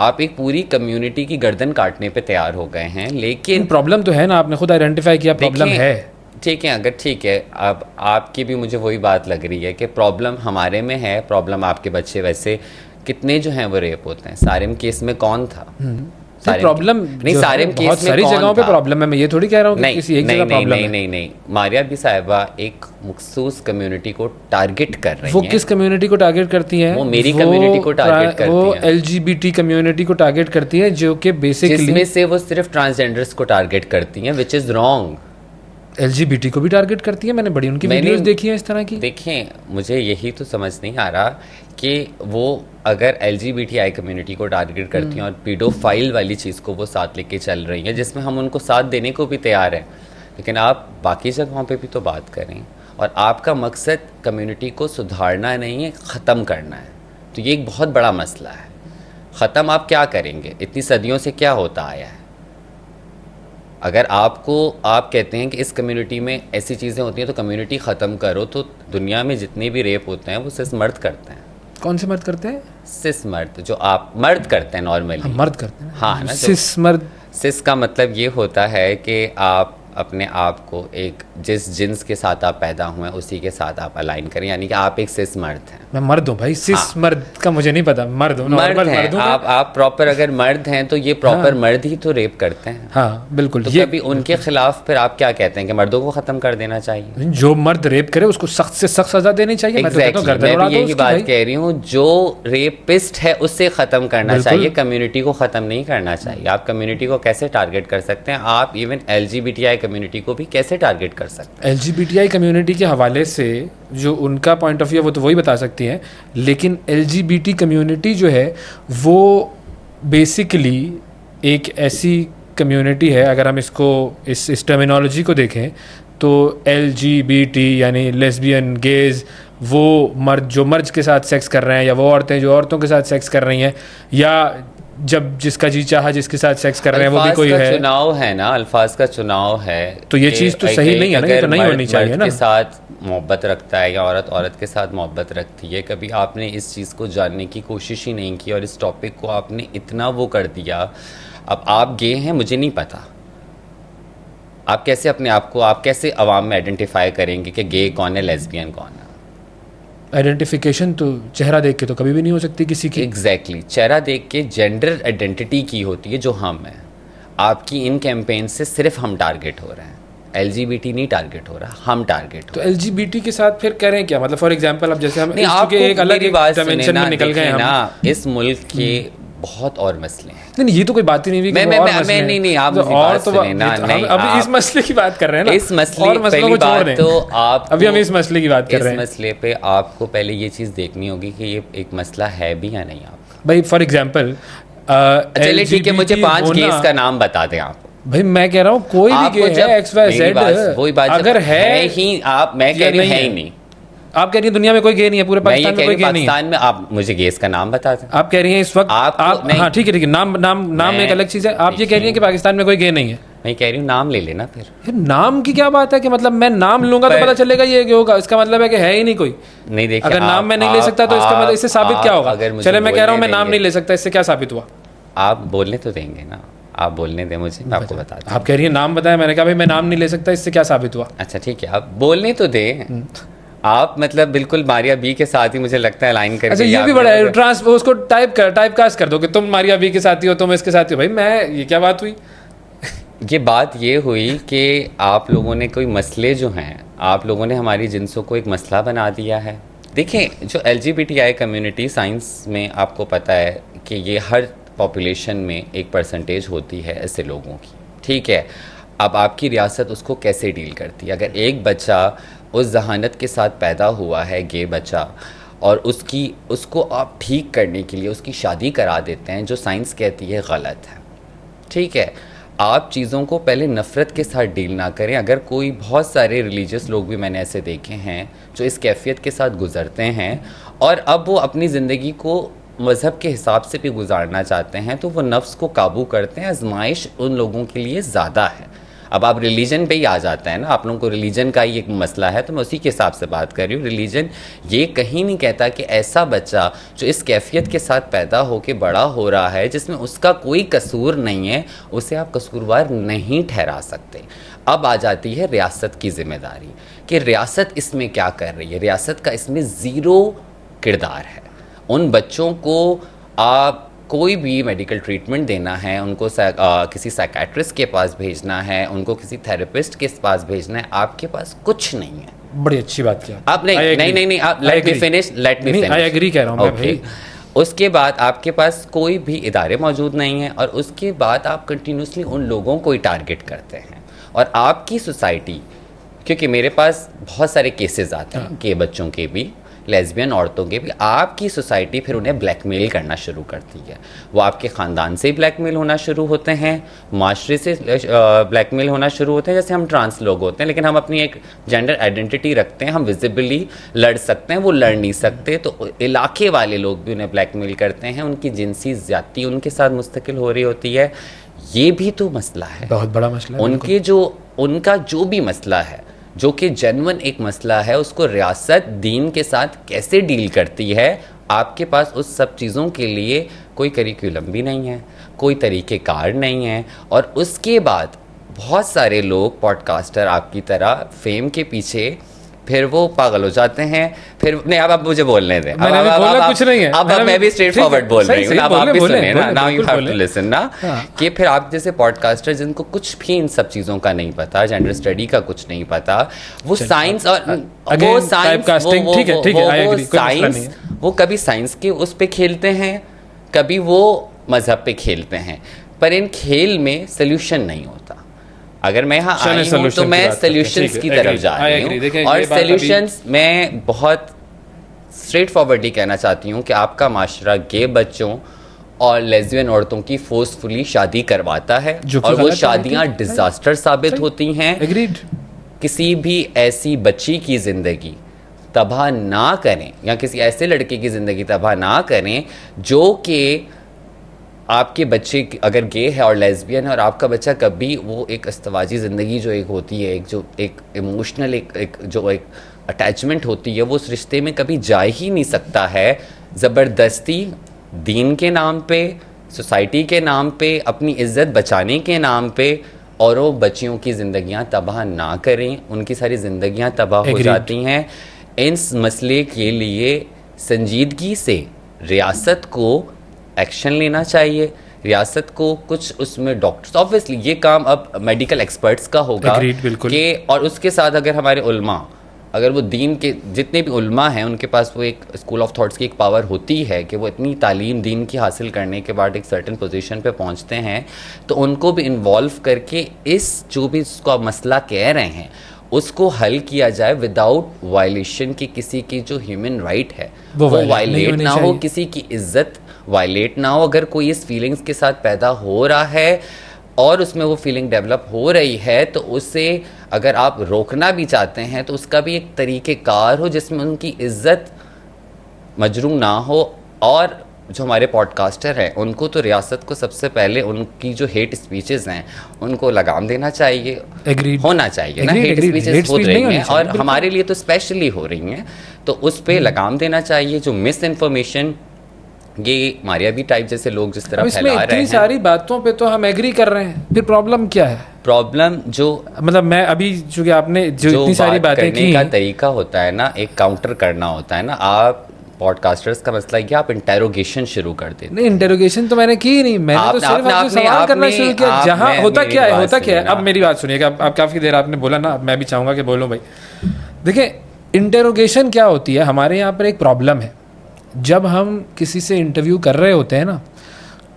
आप एक पूरी कम्युनिटी की गर्दन काटने पे तैयार हो गए हैं। लेकिन प्रॉब्लम तो है ना, आपने खुद आइडेंटिफाई किया प्रॉब्लम है। ठीक है, अगर ठीक है, अब आपकी भी मुझे वही बात लग रही है कि प्रॉब्लम हमारे में है, प्रॉब्लम आपके बच्चे। वैसे कितने जो हैं वो रेप होते हैं? सारिम केस में कौन था? प्रॉब्लम नहीं, सारे केस में सारी जगहों पे प्रॉब्लम है। मैं ये थोड़ी कह रहा हूँ कि किसी एक जगह प्रॉब्लम है। नहीं, मारिया बी साहिबा एक मखसूस कम्युनिटी को टारगेट कर रही हैं। वो किस कम्युनिटी को टारगेट करती हैं? वो मेरी कम्युनिटी को टारगेट करती हैं। वो LGBT कम्युनिटी को टारगेट करती है, जो कि बेसिकली जिसमें से वो सिर्फ ट्रांसजेंडर्स को टारगेट करती हैं, विच इज़ रॉन्ग। LGBT को भी टारगेट करती है। मैंने बड़ी उनकी वीडियोस देखी हैं इस तरह की। देखें, मुझे यही तो समझ नहीं आ रहा कि वो अगर LGBTI कम्युनिटी को टारगेट करती हैं और पीडोफाइल वाली चीज़ को वो साथ लेके चल रही हैं, जिसमें हम उनको साथ देने को भी तैयार हैं, लेकिन आप बाकी जगहों पे भी तो बात करें। और आपका मकसद कम्युनिटी को सुधारना नहीं है, ख़त्म करना है। तो ये एक बहुत बड़ा मसला है। ख़त्म आप क्या करेंगे? इतनी सदियों से क्या होता आया है? अगर आप कहते हैं कि इस कम्युनिटी में ऐसी चीज़ें होती हैं तो कम्युनिटी ख़त्म करो, तो दुनिया में जितने भी रेप होते हैं वो सिर्फ मर्द करते हैं। कौन से मर्द करते हैं? सिस मर्द, जो आप मर्द करते हैं नॉर्मली। मर्द करते हैं। हाँ ना, सिस मर्द। सिस का मतलब ये होता है कि आप अपने आप को एक जिस जिन्स के साथ आप पैदा हुए हैं उसी के साथ आप अलाइन करें, यानी कि आप एक सिस मर्द हैं। मैं मर्द हूँ भाई, सिस मर्द का मुझे नहीं पता, मर्द हूँ, मर्द नॉर्मल हैं मर्द हूँ। आप प्रॉपर अगर मर्द हैं तो ये प्रॉपर मर्द ही तो रेप करते हैं। हाँ बिल्कुल। तो ये कभी उनके खिलाफ फिर आप क्या कहते हैं कि मर्दों को ख़त्म कर देना चाहिए? जो मर्द रेप करे उसको सख्त से सख्त सजा देनी चाहिए। मैं तो कहता हूँ गर्दन मैं उड़ा भी दो यही उसकी बात भाई। कह रही हूँ, जो रेपिस्ट है उससे ख़त्म करना बिल्कुल। चाहिए, कम्युनिटी को ख़त्म नहीं करना चाहिए। आप कम्युनिटी को कैसे टारगेट कर सकते हैं? आप इवन LGBTI कम्युनिटी को भी कैसे टारगेट कर सकते हैं? LGBTI कम्युनिटी के हवाले से जो उनका पॉइंट ऑफ व्यू है वो तो वही बता सकती हैं, लेकिन LGBT कम्युनिटी जो है वो बेसिकली एक ऐसी कम्युनिटी है, अगर हम इसको इस टर्मिनोलॉजी को देखें तो LGBT यानी लेस्बियन, गेज, वो मर्द जो मर्द के साथ सेक्स कर रहे हैं, या वो औरतें जो औरतों के साथ सेक्स कर रही हैं, या जब जिसका जी चाहा जिसके साथ सेक्स कर रहे हैं वो भी कोई है। चुनाव है ना, अल्फाज का चुनाव है। तो ये चीज़ तो सही नहीं है ना, ये तो नहीं होनी चाहिए ना। के साथ मोहब्बत रखता है या औरत औरत के साथ मोहब्बत रखती है, कभी आपने इस चीज़ को जानने की कोशिश ही नहीं की और इस टॉपिक को आपने इतना वो कर दिया। अब आप गे हैं, मुझे नहीं पता, आप कैसे अपने आप को, आप कैसे अवाम में आइडेंटिफाई करेंगे कि गे कौन है, लेस्बियन कौन है? आइडेंटिफिकेशन तो चेहरा देख के तो कभी भी नहीं हो सकती किसी की। एग्जैक्टली चेहरा देख के जेंडर आइडेंटिटी की होती है जो हम हैं। आपकी इन कैंपेन से सिर्फ हम टारगेट हो रहे हैं, LGBT नहीं टारगेट हो रहा, हम टारगेट हो। तो LGBT के साथ फिर करें क्या? मतलब फॉर एग्जांपल अब जैसे हम आपको एक अलग डायमेंशन में निकल गए हम ना, इस मुल्क के बहुत और मसले हैं। नहीं, ये तो कोई बात ही नहीं हुई। नहीं आप मुझे बात सुने ना, नहीं अभी इस मसले की बात कर रहे हैं ना, इस मसले और मसलों को छोड़ दें। तो आप अभी हम इस मसले की बात कर रहे हैं। इस मसले पे आपको पहले ये चीज़ देखनी होगी कि ये एक मसला है भी या नहीं आपका। भाई फॉर एग्जांपल चलिए ठीक है, मुझे 5 केस का नाम बता दें आप। भाई मैं कह रहा हूँ कोई भी गे है XYZ, वही बात अगर है ही, आप मैं कह रही हूँ है ही नहीं। आप कह रही हैं दुनिया में कोई गे नहीं है, पूरे पाकिस्तान में कोई गे नहीं है। पाकिस्तान में आप मुझे गेस का नाम बता दें। आप कह रही हैं इस वक्त आप हाँ ठीक है नाम एक अलग चीज़ है। आप ये कह रही हैं कि पाकिस्तान में कोई गे नहीं है। मैं कह रही हूँ नाम ले लेना फिर। नाम की क्या बात है कि मतलब मैं नाम लूंगा तो पता चलेगा ये गे होगा, इसका मतलब है कि है ही नहीं कोई। नहीं देखिए, अगर नाम मैं नहीं ले सकता तो इसका मतलब इससे साबित क्या होगा? चले मैं कह रहा हूँ मैं नाम नहीं ले सकता, इससे क्या साबित हुआ? आप बोलने तो देंगे ना, आप बोलने दें मुझे, मैं आपको बता दूं। आप कह रही हैं नाम बताया, मैंने कहा भाई मैं नाम नहीं ले सकता, इससे क्या साबित हुआ? अच्छा ठीक है, आप बोलने तो दें। आप मतलब बिल्कुल मारिया बी के साथ ही मुझे लगता है लाइन करके। अच्छा ये भी बड़ा है, उसको टाइप कास्ट कर दो कि तुम मारिया बी के साथ ही हो, तुम इसके साथ ही हो। भाई मैं ये क्या बात हुई? ये बात ये हुई कि आप लोगों ने कोई मसले जो हैं, आप लोगों ने हमारी जिन्सों को एक मसला बना दिया है। देखें, जो LGBTI कम्युनिटी, साइंस में आपको पता है कि ये हर पॉपुलेशन में एक परसेंटेज होती है ऐसे लोगों की, ठीक है। अब आपकी रियासत उसको कैसे डील करती है? अगर एक बच्चा उस जहानत के साथ पैदा हुआ है, गे बच्चा, और उसको आप ठीक करने के लिए उसकी शादी करा देते हैं, जो साइंस कहती है गलत है, ठीक है। आप चीज़ों को पहले नफ़रत के साथ डील ना करें। अगर कोई, बहुत सारे रिलीजियस लोग भी मैंने ऐसे देखे हैं जो इस कैफियत के साथ गुज़रते हैं और अब वो अपनी ज़िंदगी को मज़हब के हिसाब से भी गुजारना चाहते हैं, तो वो नफ्स को काबू करते हैं। आजमाइश उन लोगों के लिए ज़्यादा है। अब आप रिलीजन पे ही आ जाता है ना, आप लोगों को रिलीजन का ही एक मसला है, तो मैं उसी के हिसाब से बात कर रही हूँ। रिलीजन ये कहीं नहीं कहता कि ऐसा बच्चा जो इस कैफियत के साथ पैदा होके बड़ा हो रहा है, जिसमें उसका कोई कसूर नहीं है, उसे आप कसूरवार नहीं ठहरा सकते। अब आ जाती है रियासत की जिम्मेदारी कि रियासत इसमें क्या कर रही है। रियासत का इसमें ज़ीरो किरदार है। उन बच्चों को आप कोई भी मेडिकल ट्रीटमेंट देना है, उनको किसी साइकेट्रिस्ट के पास भेजना है, उनको किसी थेरेपिस्ट के पास भेजना है, आपके पास कुछ नहीं है। बड़ी अच्छी बात किया आप। नहीं आप let me finish. I agree कह रहा हूँ मैं भाई। उसके बाद आपके पास कोई भी इदारे मौजूद नहीं हैं और उसके बाद आप कंटिन्यूसली उन लोगों को ही टारगेट करते हैं। और आपकी सोसाइटी, क्योंकि मेरे पास बहुत सारे केसेस आते हैं कि बच्चों के भी, लेस्बियन औरतों के भी, आपकी सोसाइटी फिर उन्हें ब्लैकमेल करना शुरू करती है। वो आपके ख़ानदान से ब्लैकमेल होना शुरू होते हैं, माशरे से ब्लैकमेल होना शुरू होते हैं। जैसे हम ट्रांस लोग होते हैं, लेकिन हम अपनी एक जेंडर आइडेंटिटी रखते हैं, हम विजिबली लड़ सकते हैं, वो लड़ नहीं सकते, तो इलाके वाले लोग भी उन्हें ब्लैकमेल करते हैं। उनकी जिनसी ज़्यादती उनके साथ मुस्तकिल हो रही होती है। ये भी तो मसला है, बहुत बड़ा मसला है। उनका जो भी मसला है, जो कि जेन्युइन एक मसला है, उसको रियासत दीन के साथ कैसे डील करती है। आपके पास उस सब चीज़ों के लिए कोई करिकुलम भी नहीं है, कोई तरीक़ेकार नहीं है। और उसके बाद बहुत सारे लोग पॉडकास्टर आपकी तरह फेम के पीछे फिर वो पागल हो जाते हैं। फिर नहीं, अब मुझे बोलने दें। मैंने अभी बोला कुछ नहीं है। अब मैं भी स्ट्रेट फॉरवर्ड बोल रही हूँ, अब आप भी सुने ना, now you have to listen ना, कि फिर आप जैसे पॉडकास्टर जिनको कुछ भी इन सब चीज़ों का नहीं पता, जेंडर स्टडी का कुछ नहीं पता, वो साइंस और वो साइंस वो कभी साइंस के उस पे खेलते हैं, कभी वो मजहब पे खेलते हैं, पर इन खेल में सोल्यूशन नहीं होता। अगर मैं यहाँ आई हूँ तो मैं सोल्यूशंस की तरफ जा रही हूँ, और सोल्यूशंस मैं बहुत स्ट्रेट फॉरवर्डली कहना चाहती हूँ कि आपका माशरा गे बच्चों और लेस्बियन औरतों की फोर्सफुली शादी करवाता है, और वो शादियाँ डिजास्टर साबित होती हैं। किसी भी ऐसी बच्ची की ज़िंदगी तबाह ना करें, या किसी ऐसे लड़के की ज़िंदगी तबाह ना करें जो कि आपके बच्चे अगर गे है और लेस्बियन है, और आपका बच्चा कभी वो एक अस्तवाजी ज़िंदगी जो एक होती है, एक जो एक इमोशनल एक जो एक अटैचमेंट होती है, वो उस रिश्ते में कभी जा ही नहीं सकता है। ज़बरदस्ती दीन के नाम पे, सोसाइटी के नाम पे, अपनी इज़्ज़त बचाने के नाम पे, और वो बच्चियों की ज़िंदगियाँ तबाह ना करें, उनकी सारी ज़िंदगियाँ तबाह हो जाती हैं। इस मसले के लिए संजीदगी से रियासत को एक्शन लेना चाहिए। रियासत को कुछ उसमें डॉक्टर्स, ऑब्वियसली ये काम अब मेडिकल एक्सपर्ट्स का होगा कि, और उसके साथ अगर हमारे उल्मा, अगर वो दीन के जितने भी उल्मा हैं उनके पास वो एक स्कूल ऑफ थॉट्स की एक पावर होती है कि वो इतनी तालीम दीन की हासिल करने के बाद एक सर्टेन पोजीशन पे पहुंचते हैं, तो उनको भी इन्वॉल्व करके इस जो भी इसको आप मसला कह रहे हैं उसको हल किया जाए विदाउट वायलेशन की, किसी की जो ह्यूमन राइट है वो वायलेट ना हो, किसी की इज्जत वायलेट ना हो। अगर कोई इस फीलिंग्स के साथ पैदा हो रहा है और उसमें वो फीलिंग डेवलप हो रही है, तो उसे अगर आप रोकना भी चाहते हैं तो उसका भी एक तरीक़ेकार हो जिसमें उनकी इज्जत मजरूम ना हो। और जो हमारे पॉडकास्टर हैं उनको तो रियासत को सबसे पहले उनकी जो हेट स्पीचेस हैं उनको लगाम देना चाहिए, होना चाहिए ना। हेट स्पीचेस हो रही हैं और हमारे लिए तो स्पेशली हो रही हैं, तो उस पर लगाम देना चाहिए। जो मिस इन्फॉर्मेशन ये मारिया भी टाइप जैसे लोग जिस तरह फैला रहे हैं, सारी बातों पे तो हम एग्री कर रहे हैं, फिर प्रॉब्लम क्या है? प्रॉब्लम जो मतलब मैं अभी चूंकि आपने जो इतनी सारी बातें की का तरीका होता है ना, एक काउंटर करना होता है ना। आप पॉडकास्टर्स का मसला है कि आप इंटेरोगेशन शुरू कर देते। नहीं, इंटेरोगेशन तो मैंने की नहीं, मैंने तो सिर्फ आपसे सवाल करना शुरू किया। जहां होता क्या है, होता क्या है, अब मेरी बात सुनिएगा। आप काफ़ी देर आपने बोला ना, मैं भी चाहूँगा कि बोलो भाई। देखिए, इंटेरोगेशन क्या होती है, हमारे यहाँ पर एक प्रॉब्लम है। जब हम किसी से इंटरव्यू कर रहे होते हैं ना,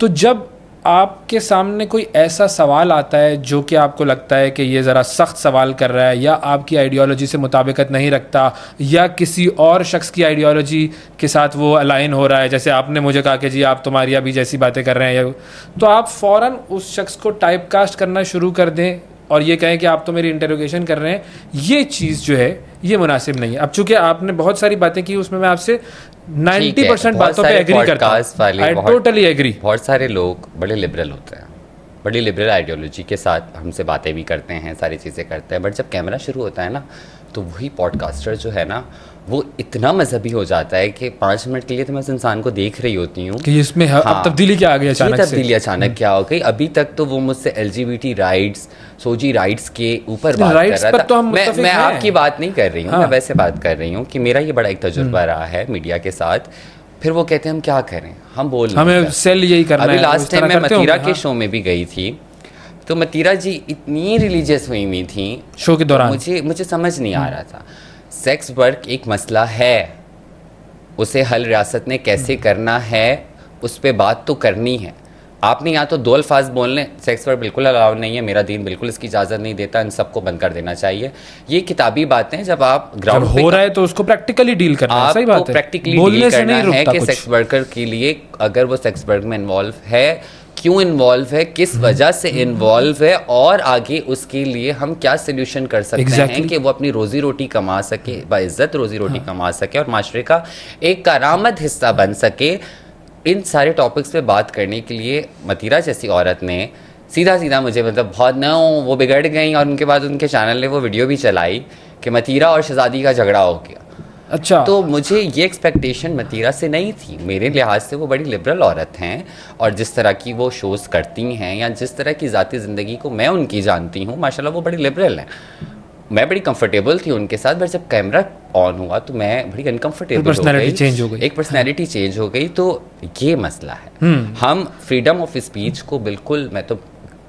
तो जब आपके सामने कोई ऐसा सवाल आता है जो कि आपको लगता है कि ये ज़रा सख्त सवाल कर रहा है, या आपकी आइडियोलॉजी से मुताबिकत नहीं रखता, या किसी और शख्स की आइडियोलॉजी के साथ वो अलाइन हो रहा है, जैसे आपने मुझे कहा कि जी आप तो मारिया भी जैसी बातें कर रहे हैं, तो आप फ़ौरन उस शख्स को टाइप कास्ट करना शुरू कर दें और ये कहें कि आप तो मेरी इंटेरोगेशन कर रहे हैं। ये चीज़ जो है ये मुनासिब नहीं है। अब चूंकि आपने बहुत सारी बातें की, उसमें मैं आपसे 90% बातों पे एग्री करता हूं। I totally agree. बहुत सारे लोग बड़े लिबरल होते हैं, बड़ी लिबरल आइडियोलॉजी के साथ हमसे बातें भी करते हैं, सारी चीज़ें करते हैं, बट जब कैमरा शुरू होता है ना, तो वही पॉडकास्टर जो है ना, वो इतना मजहबी हो जाता है कि 5 मिनट के लिए तो मैं उस इंसान को देख रही होती हूँ कि इसमें अब तब्दीली क्या आ गई अचानक से। तब्दीली अचानक क्या हो गई। अभी तक तो वो मुझसे LGBT राइट्स, सोजी राइट्स के ऊपर बात कर रहा था। तो मैं आपकी बात नहीं कर रही हूँ, मैं वैसे बात कर रही हूँ कि मेरा ये बड़ा एक तजुर्बा रहा है मीडिया के साथ। फिर वो कहते हैं हम क्या करें, हम बोल हमें सेल यही करना है। अभी लास्ट टाइम मैं मतीरा के शो में भी गई थी, तो मतीरा जी इतनी रिलीजियस हुई थी शो के दौरान, मुझे समझ नहीं आ रहा था। सेक्स वर्क एक मसला है, उसे हल रियासत ने कैसे करना है, उस पर बात तो करनी है। आपने यहाँ तो 2 अल्फाज बोलने, सेक्स वर्क बिल्कुल अलाउ नहीं है, मेरा दीन बिल्कुल इसकी इजाज़त नहीं देता, इन सबको बंद कर देना चाहिए। ये किताबी बातें जब आप ग्राउंड पे हो रहा है तो उसको प्रैक्टिकली डील करना है। सही बात है, प्रैक्टिकली डील करना है कि सेक्स वर्कर के लिए, अगर वो सेक्स वर्क में इन्वॉल्व है, क्यों इन्वॉल्व है, किस वजह से इन्वॉल्व है, और आगे उसके लिए हम क्या सोल्यूशन कर सकते हैं कि वो अपनी रोजी रोटी कमा सके, बाइज्जत रोजी रोटी कमा सके और माशरे का एक कारामद हिस्सा बन सके। इन सारे टॉपिक्स पे बात करने के लिए मतीरा जैसी औरत ने सीधा मुझे, मतलब बहुत न वो बिगड़ गई, और उनके बाद उनके चैनल ने वो वीडियो भी चलाई कि मतीरा और शहजादी का झगड़ा हो गया। अच्छा। तो मुझे ये एक्सपेक्टेशन मतीरा से नहीं थी। मेरे लिहाज से वो बड़ी लिबरल औरत हैं और जिस तरह की वो शोज़ करती हैं या जिस तरह की ज़ाती ज़िंदगी को मैं उनकी जानती हूँ, माशाल्लाह वो बड़ी लिबरल हैं। मैं बड़ी कंफर्टेबल थी उनके साथ, बट जब कैमरा ऑन हुआ तो मैं बड़ी अनकंफर्टेबल हो गई। पर्सनैलिटी चेंज हो गई, एक पर्सनैलिटी चेंज हो गई। तो ये मसला है। हम फ्रीडम ऑफ स्पीच को बिल्कुल, मैं तो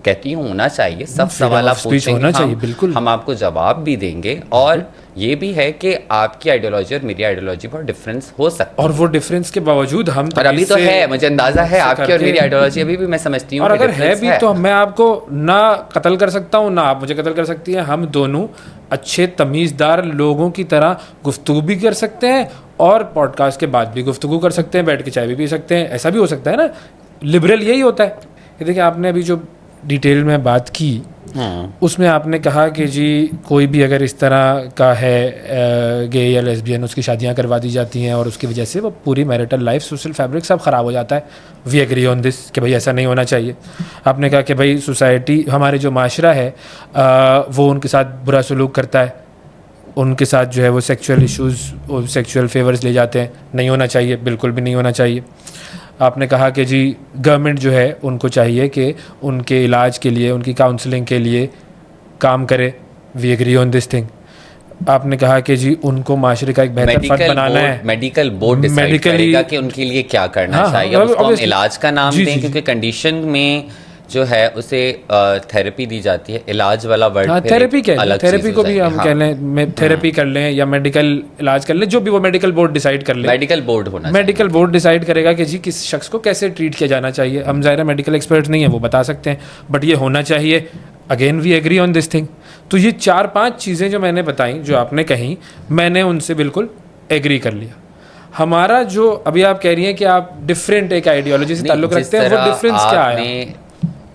कहती हूँ होना चाहिए, सब सवाल आप पूछेंगे, बिल्कुल हम आपको जवाब भी देंगे। और ये भी है कि आपकी आइडियोलॉजी और मेरी आइडियोलॉजी पर डिफरेंस हो सकता है, और वो डिफरेंस के बावजूद हम और अभी तो है, मुझे अंदाजा है आपकी और मेरी आइडियोलॉजी अभी भी मैं समझती हूँ, और अगर है भी तो मैं आपको ना कत्ल कर सकता हूँ ना आप मुझे कत्ल कर सकती हैं। हम दोनों अच्छे तमीज़दार लोगों की तरह गुफ्तगू भी कर सकते हैं और पॉडकास्ट के बाद भी गुफ्तगू कर सकते हैं, बैठ के चाय भी पी सकते हैं, ऐसा भी हो सकता है ना। लिबरल यही होता है। ये देखिए, आपने अभी जो डिटेल में बात की उसमें आपने कहा कि जी कोई भी अगर इस तरह का है गे या लेस्बियन, उसकी शादियां करवा दी जाती हैं और उसकी वजह से वो पूरी मैरिटल लाइफ, सोशल फैब्रिक सब ख़राब हो जाता है। वी एग्री ऑन दिस कि भाई ऐसा नहीं होना चाहिए। आपने कहा कि भाई सोसाइटी, हमारे जो माशरा है वो उनके साथ बुरा सलूक करता है, उनके साथ जो है वो सेक्सुअल इश्यूज़, सेक्सुअल फेवर्स ले जाते हैं, नहीं होना चाहिए, बिल्कुल भी नहीं होना चाहिए। आपने कहा कि जी गवर्नमेंट जो है उनको चाहिए कि उनके इलाज के लिए, उनकी काउंसलिंग के लिए काम करे। We agree on this thing. आपने कहा कि जी उनको माशरे का एक बेहतर फर्द बनाना है। मेडिकल बोर्ड डिसाइड करेगा कि उनके लिए क्या करना चाहिए। उसको हम इलाज का नाम दें, क्योंकि कंडीशन में जो है उसे थेरेपी दी जाती है। इलाज वाला वर्ड, थेरेपी क्या है, थेरेपी को भी हम कह लें, थेरेपी कर लें या मेडिकल इलाज कर लें, जो भी वो मेडिकल बोर्ड डिसाइड कर ले। मेडिकल बोर्ड होना, मेडिकल बोर्ड डिसाइड करेगा कि जी किस शख्स को कैसे ट्रीट किया जाना चाहिए। हम ज़ाहिर है मेडिकल एक्सपर्ट नहीं है, वो बता सकते हैं, बट ये होना चाहिए। Again we agree on this thing. तो ये 4-5 चीज़ें जो मैंने बताई, जो आपने कही, मैंने उनसे बिल्कुल एग्री कर लिया। हमारा जो अभी आप कह रही हैं कि आप डिफरेंट एक आइडियोलॉजी से ताल्लुक़ रखते हैं, वो डिफरेंस क्या है?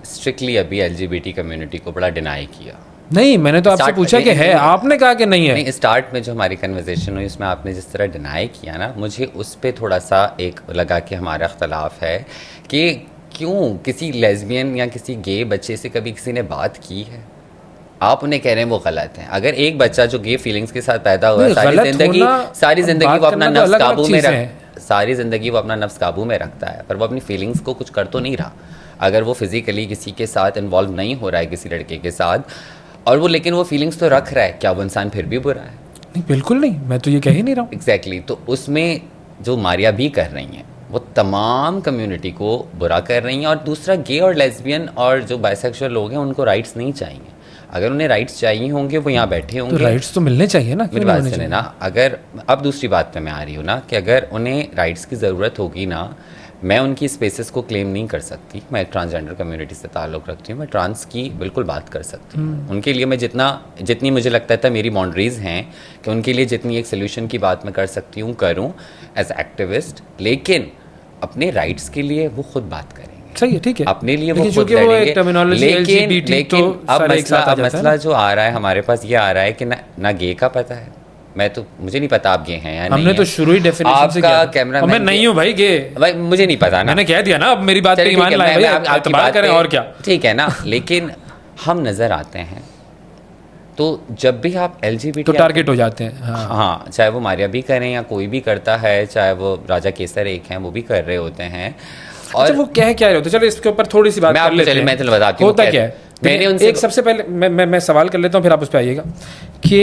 स्ट्रिक्टली अभी एलजीबीटी कम्युनिटी को बड़ा डिनाई किया। नहीं, मैंने तो आपसे पूछा कि है, आपने कहा कि नहीं है। नहीं, स्टार्ट में जो हमारी कन्वर्सेशन हुई उसमें आपने जिस तरह डिनाई किया ना, मुझे उस पर थोड़ा सा एक लगा कि हमारा अख्तलाफ है कि क्यों किसी लेस्बियन या किसी गे बच्चे से कभी किसी ने बात की है। आप उन्हें कह रहे हैं वो गलत है। अगर एक बच्चा जो गे फीलिंग्स के साथ पैदा हुआ है, सारी जिंदगी वो अपना नफ्स काबू में सारी ज़िंदगी वो अपना नफ्स काबू में रखता है, पर वो अपनी फीलिंग्स को कुछ कर तो नहीं रहा। अगर वो फिज़िकली किसी के साथ इन्वॉल्व नहीं हो रहा है, किसी लड़के के साथ, और वो लेकिन वो फीलिंग्स तो रख रहा है, क्या वो इंसान फिर भी बुरा है? नहीं, बिल्कुल नहीं, मैं तो ये कह ही नहीं रहा हूँ। एग्जैक्टली। तो उसमें जो मारिया भी कर रही हैं वो तमाम कम्युनिटी को बुरा कर रही हैं। और दूसरा, गे और लेस्बियन और जो बाइसेक्सुअल लोग हैं उनको राइट्स नहीं चाहिए। अगर उन्हें राइट्स चाहिए होंगे वो यहाँ बैठे होंगे, तो राइट्स तो मिलने चाहिए ना। मेरी बात सुने ना। अगर अब दूसरी बात पे मैं आ रही हूँ ना, कि अगर उन्हें राइट्स की ज़रूरत होगी ना, मैं उनकी स्पेसेस को क्लेम नहीं कर सकती। मैं ट्रांसजेंडर कम्युनिटी से ताल्लुक़ रखती हूँ, मैं ट्रांस की बिल्कुल बात कर सकती हूँ। उनके लिए मैं जितनी मुझे लगता था मेरी बाउंड्रीज़ हैं कि उनके लिए जितनी एक सोल्यूशन की बात मैं कर सकती हूँ करूँ एज एक्टिविस्ट, लेकिन अपने राइट्स के लिए वो खुद बात करेंगे। सही है, ठीक है, अपने लिए वो खुद लड़ेंगे। लेकिन अब मसला जो आ रहा है हमारे पास, ये आ रहा है कि ना गे का पता है। मैं तो, मुझे नहीं पता आप गे हैं या नहीं। हमने तो शुरू ही डेफिनेशन से किया। कैमरा मैं नहीं हूँ भाई गे, भाई मुझे नहीं पता ना, मैंने कह दिया ना। अब मेरी बात पे ईमान लाए भाई, आपकी बात करें और क्या, ठीक है ना। लेकिन हम नजर आते हैं, तो जब भी आप LGBT तो टारगेट हो जाते हैं। हाँ, चाहे वो मारिया भी करें या कोई भी करता है, चाहे वो राजा केसर एक हैं वो भी कर रहे होते हैं। और अच्छा, वो कह क्या रहे होते हैं? चलो इसके ऊपर थोड़ी सी बात कर लेते हैं। मैं तो बताती हूँ होता क्या है। मैंने उनसे एक सबसे पहले मैं सवाल कर लेता हूँ, फिर आप उस पर आइएगा कि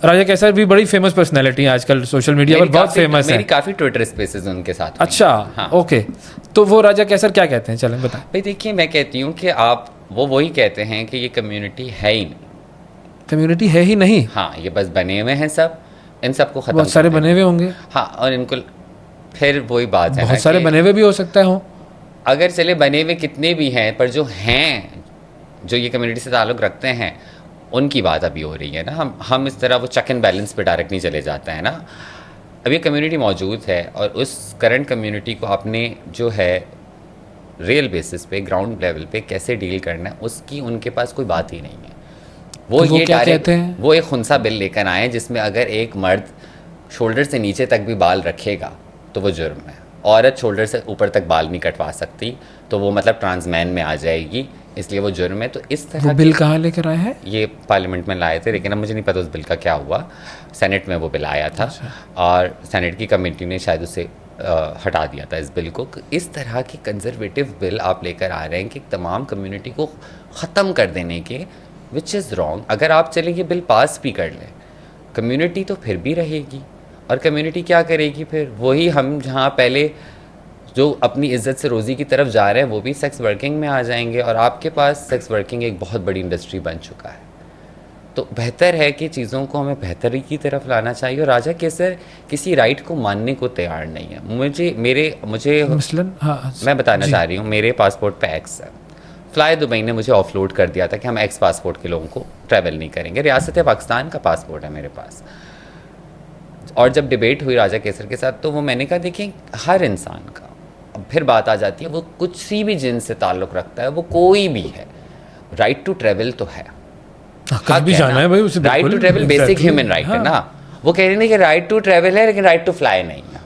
राजा केसर भी बड़ी फेमस पर्सनैलिटी है आजकल, सोशल मीडिया पर बहुत फेमस है। मेरी काफ़ी ट्विटर स्पेसेस उनके साथ। अच्छा, हाँ। ओके, तो वो राजा केसर क्या कहते हैं? चलें बताएं भाई। देखिए, मैं कहती हूँ कि आप वो वही कहते हैं कि ये कम्युनिटी है ही नहीं। कम्युनिटी है ही नहीं? हाँ, ये बस बने हुए हैं सब, इन सबको खत्म। बहुत सारे बने हुए होंगे। हाँ, और इनको फिर वही बात है, बहुत सारे बने हुए भी हो सकता है। अगर चले बने हुए कितने भी हैं, पर जो हैं, जो ये कम्युनिटी से ताल्लुक़ रखते हैं, उनकी बात अभी हो रही है ना। हम इस तरह वो चेक एंड बैलेंस पे डायरेक्ट नहीं चले जाते हैं ना। अब ये कम्युनिटी मौजूद है और उस करंट कम्युनिटी को आपने जो है रियल बेसिस पे, ग्राउंड लेवल पे कैसे डील करना है, उसकी उनके पास कोई बात ही नहीं है। वो तो ये क्या कहते हैं? वो एक खुनसा बिल लेकर आए जिसमें अगर एक मर्द शोल्डर से नीचे तक भी बाल रखेगा तो वो जुर्म है। औरत शोल्डर से ऊपर तक बाल नहीं कटवा सकती तो वो मतलब ट्रांसमैन में आ जाएगी। इसलिए वो जुर्म है। तो इस तरह वो बिल कहाँ लेकर आए हैं? ये पार्लियामेंट में लाए थे, लेकिन अब मुझे नहीं पता उस बिल का क्या हुआ। सेनेट में वो बिल आया था और सेनेट की कमेटी ने शायद उसे हटा दिया था इस बिल को। इस तरह की कंजर्वेटिव बिल आप लेकर आ रहे हैं कि तमाम कम्युनिटी को ख़त्म कर देने के, विच इज़ रॉन्ग। अगर आप चलें ये बिल पास भी कर लें, कम्युनिटी तो फिर भी रहेगी, और कम्युनिटी क्या करेगी फिर? वही हम जहाँ पहले जो अपनी इज़्ज़त से रोज़ी की तरफ जा रहे हैं वो भी सेक्स वर्किंग में आ जाएंगे, और आपके पास सेक्स वर्किंग एक बहुत बड़ी इंडस्ट्री बन चुका है। तो बेहतर है कि चीज़ों को हमें बेहतरी की तरफ लाना चाहिए। और राजा केसर किसी राइट को मानने को तैयार नहीं है। मुझे मसलन हाँ, मैं बताना चाह रही हूँ, मेरे पासपोर्ट पे एक्स है। फ्लाई दुबई ने मुझे ऑफलोड कर दिया था कि हम एक्स पासपोर्ट के लोगों को ट्रैवल नहीं करेंगे। रियासत पाकिस्तान का पासपोर्ट है मेरे पास। और जब डिबेट हुई राजा केसर के साथ, तो वो मैंने कहा देखिए, हर इंसान का, अब फिर बात आ जाती है, वो कुछ सी भी जिन्स से ताल्लुक़ रखता है, वो कोई भी है, राइट टू ट्रैवल तो है। कहीं भी जाना है भाई उसे, right to travel basic human right है ना। वो कह रहे हैं कि राइट टू ट्रैवल है लेकिन राइट टू फ्लाई नहीं है।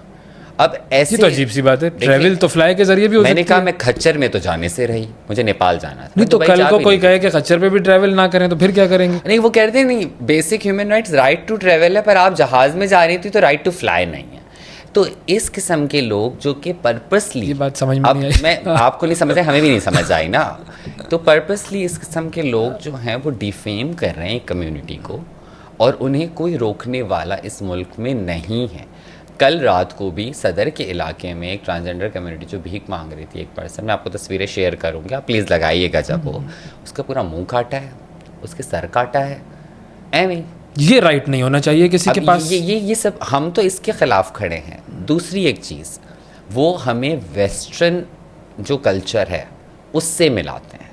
अब ऐसे ये तो अजीब सी बात है, ट्रैवल तो फ्लाई के जरिए भी हो सकती है। मैंने कहा मैं खच्चर में तो जाने से रही, मुझे नेपाल जाना था। नहीं तो कल को कोई कहे कि खच्चर पे भी ट्रैवल ना करें तो फिर क्या करेंगे? नहीं, वो कहते नहीं, basic human rights right to travel है, पर आप जहाज में जा रही थी तो राइट टू फ्लाई नहीं है। तो इस किस्म के लोग जो कि पर्पसली, ये बात समझ में नहीं आई। मैं आपको नहीं समझ आई, हमें भी नहीं समझ आई ना। तो पर्पसली इस किस्म के लोग जो हैं वो डिफेम कर रहे हैं कम्युनिटी को, और उन्हें कोई रोकने वाला इस मुल्क में नहीं है। कल रात को भी सदर के इलाके में एक ट्रांसजेंडर कम्युनिटी जो भीख मांग रही थी, एक पर्सन, मैं आपको तस्वीरें शेयर करूँगी, आप प्लीज़ लगाइएगा। जब वो उसका पूरा मुंह काटा है, उसके सर काटा है, एवं ये राइट नहीं होना चाहिए किसी के पास। ये सब, हम तो इसके ख़िलाफ़ खड़े हैं। दूसरी एक चीज़, वो हमें वेस्टर्न जो कल्चर है उससे मिलाते हैं।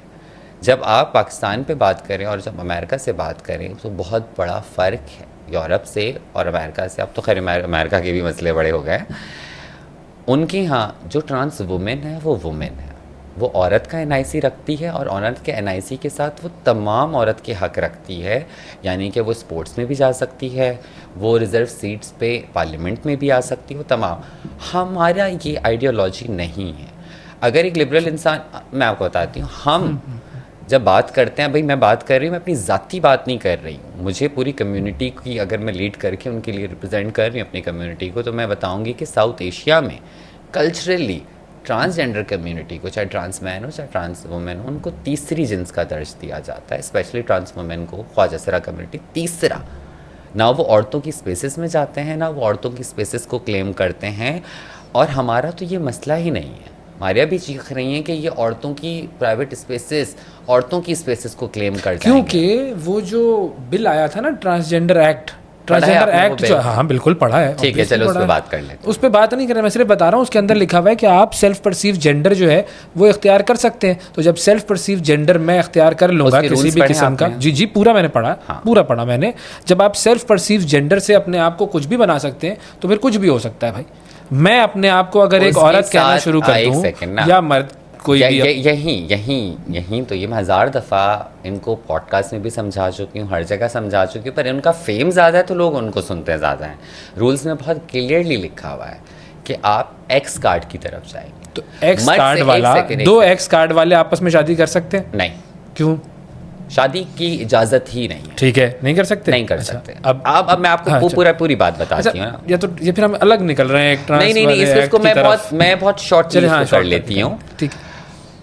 जब आप पाकिस्तान पे बात करें और जब अमेरिका से बात करें तो बहुत बड़ा फ़र्क है यूरोप से और अमेरिका से। अब तो खैर अमेरिका के भी मसले बड़े हो गए। उनके यहाँ जो ट्रांस वुमेन है वो वुमेन है, वो औरत का NIC रखती है, और औरत के NIC के साथ वो तमाम औरत के हक रखती है। यानी कि वो स्पोर्ट्स में भी जा सकती है, वो रिज़र्व सीट्स पे पार्लियामेंट में भी आ सकती है, वो तमाम। हमारा ये आइडियोलॉजी नहीं है। अगर एक लिबरल इंसान, मैं आपको बताती हूँ, हम जब बात करते हैं, भाई मैं बात कर रही हूँ, मैं अपनी ज़ाती बात नहीं कर रही हूँ, मुझे पूरी कम्युनिटी की अगर मैं लीड करके उनके लिए रिप्रेजेंट कर रही हूँ अपनी कम्युनिटी को, तो मैं बताऊँगी कि साउथ एशिया में कल्चरली ट्रांसजेंडर कम्युनिटी को, चाहे ट्रांस मैन हो चाहे ट्रांस वुमेन हो, उनको तीसरी जिन्स का दर्ज दिया जाता है। स्पेशली ट्रांस वुमेन को ख्वाजा सरा कम्युनिटी तीसरा। ना वो औरतों की स्पेसेस में जाते हैं, ना वो औरतों की स्पेसेस को क्लेम करते हैं। और हमारा तो ये मसला ही नहीं है। मारिया भी चीख रही हैं कि ये औरतों की प्राइवेट स्पेसेस, औरतों की स्पेसेस को क्लेम कर जाएंगे। क्योंकि वो जो बिल आया था ना, ट्रांसजेंडर एक्ट जो, हाँ बिल्कुल पढ़ा है। ठीक है, चलो उस पर बात कर लेते हैं। उस पर बात नहीं कर रहा, मैं सिर्फ बता रहा हूँ, उसके अंदर लिखा हुआ है कि आप सेल्फ परसीव जेंडर जो है वो इख्तियार कर सकते हैं। तो जब सेल्फ परसीव जेंडर मैं इख्तियार कर लूँगा किसी भी किस्म का, जी पूरा मैंने पढ़ा, हाँ। पूरा पढ़ा मैंने। जब आप सेल्फ परसीव जेंडर से अपने आप को कुछ भी बना सकते हैं तो फिर कुछ भी हो सकता है भाई। मैं अपने आप को अगर एक औरत कहना शुरू कर दूँ या मर्द, कोई भी यहीं तो ये मैं 1000 दफ़ा इनको पॉडकास्ट में भी समझा चुकी हूँ, हर जगह समझा चुकी हूँ, पर इनका फेम ज़्यादा है तो लोग उनको सुनते हैं ज़्यादा हैं। रूल्स में बहुत क्लियरली लिखा हुआ है कि आप एक्स कार्ड की तरफ जाएंगे। तो एक्स कार्ड वाला, दो एक्स कार्ड वाले आपस में शादी कर सकते हैं? नहीं। क्यों? शादी की इजाजत ही नहीं है। ठीक है, नहीं कर सकते, नहीं कर सकते। अब मैं आपको पूरी बात बताती हूँ। या तो ये फिर हम अलग निकल रहे हैं एक ट्रांस नहीं, इसको मैं बहुत शॉर्ट कर लेती हूँ। ठीक।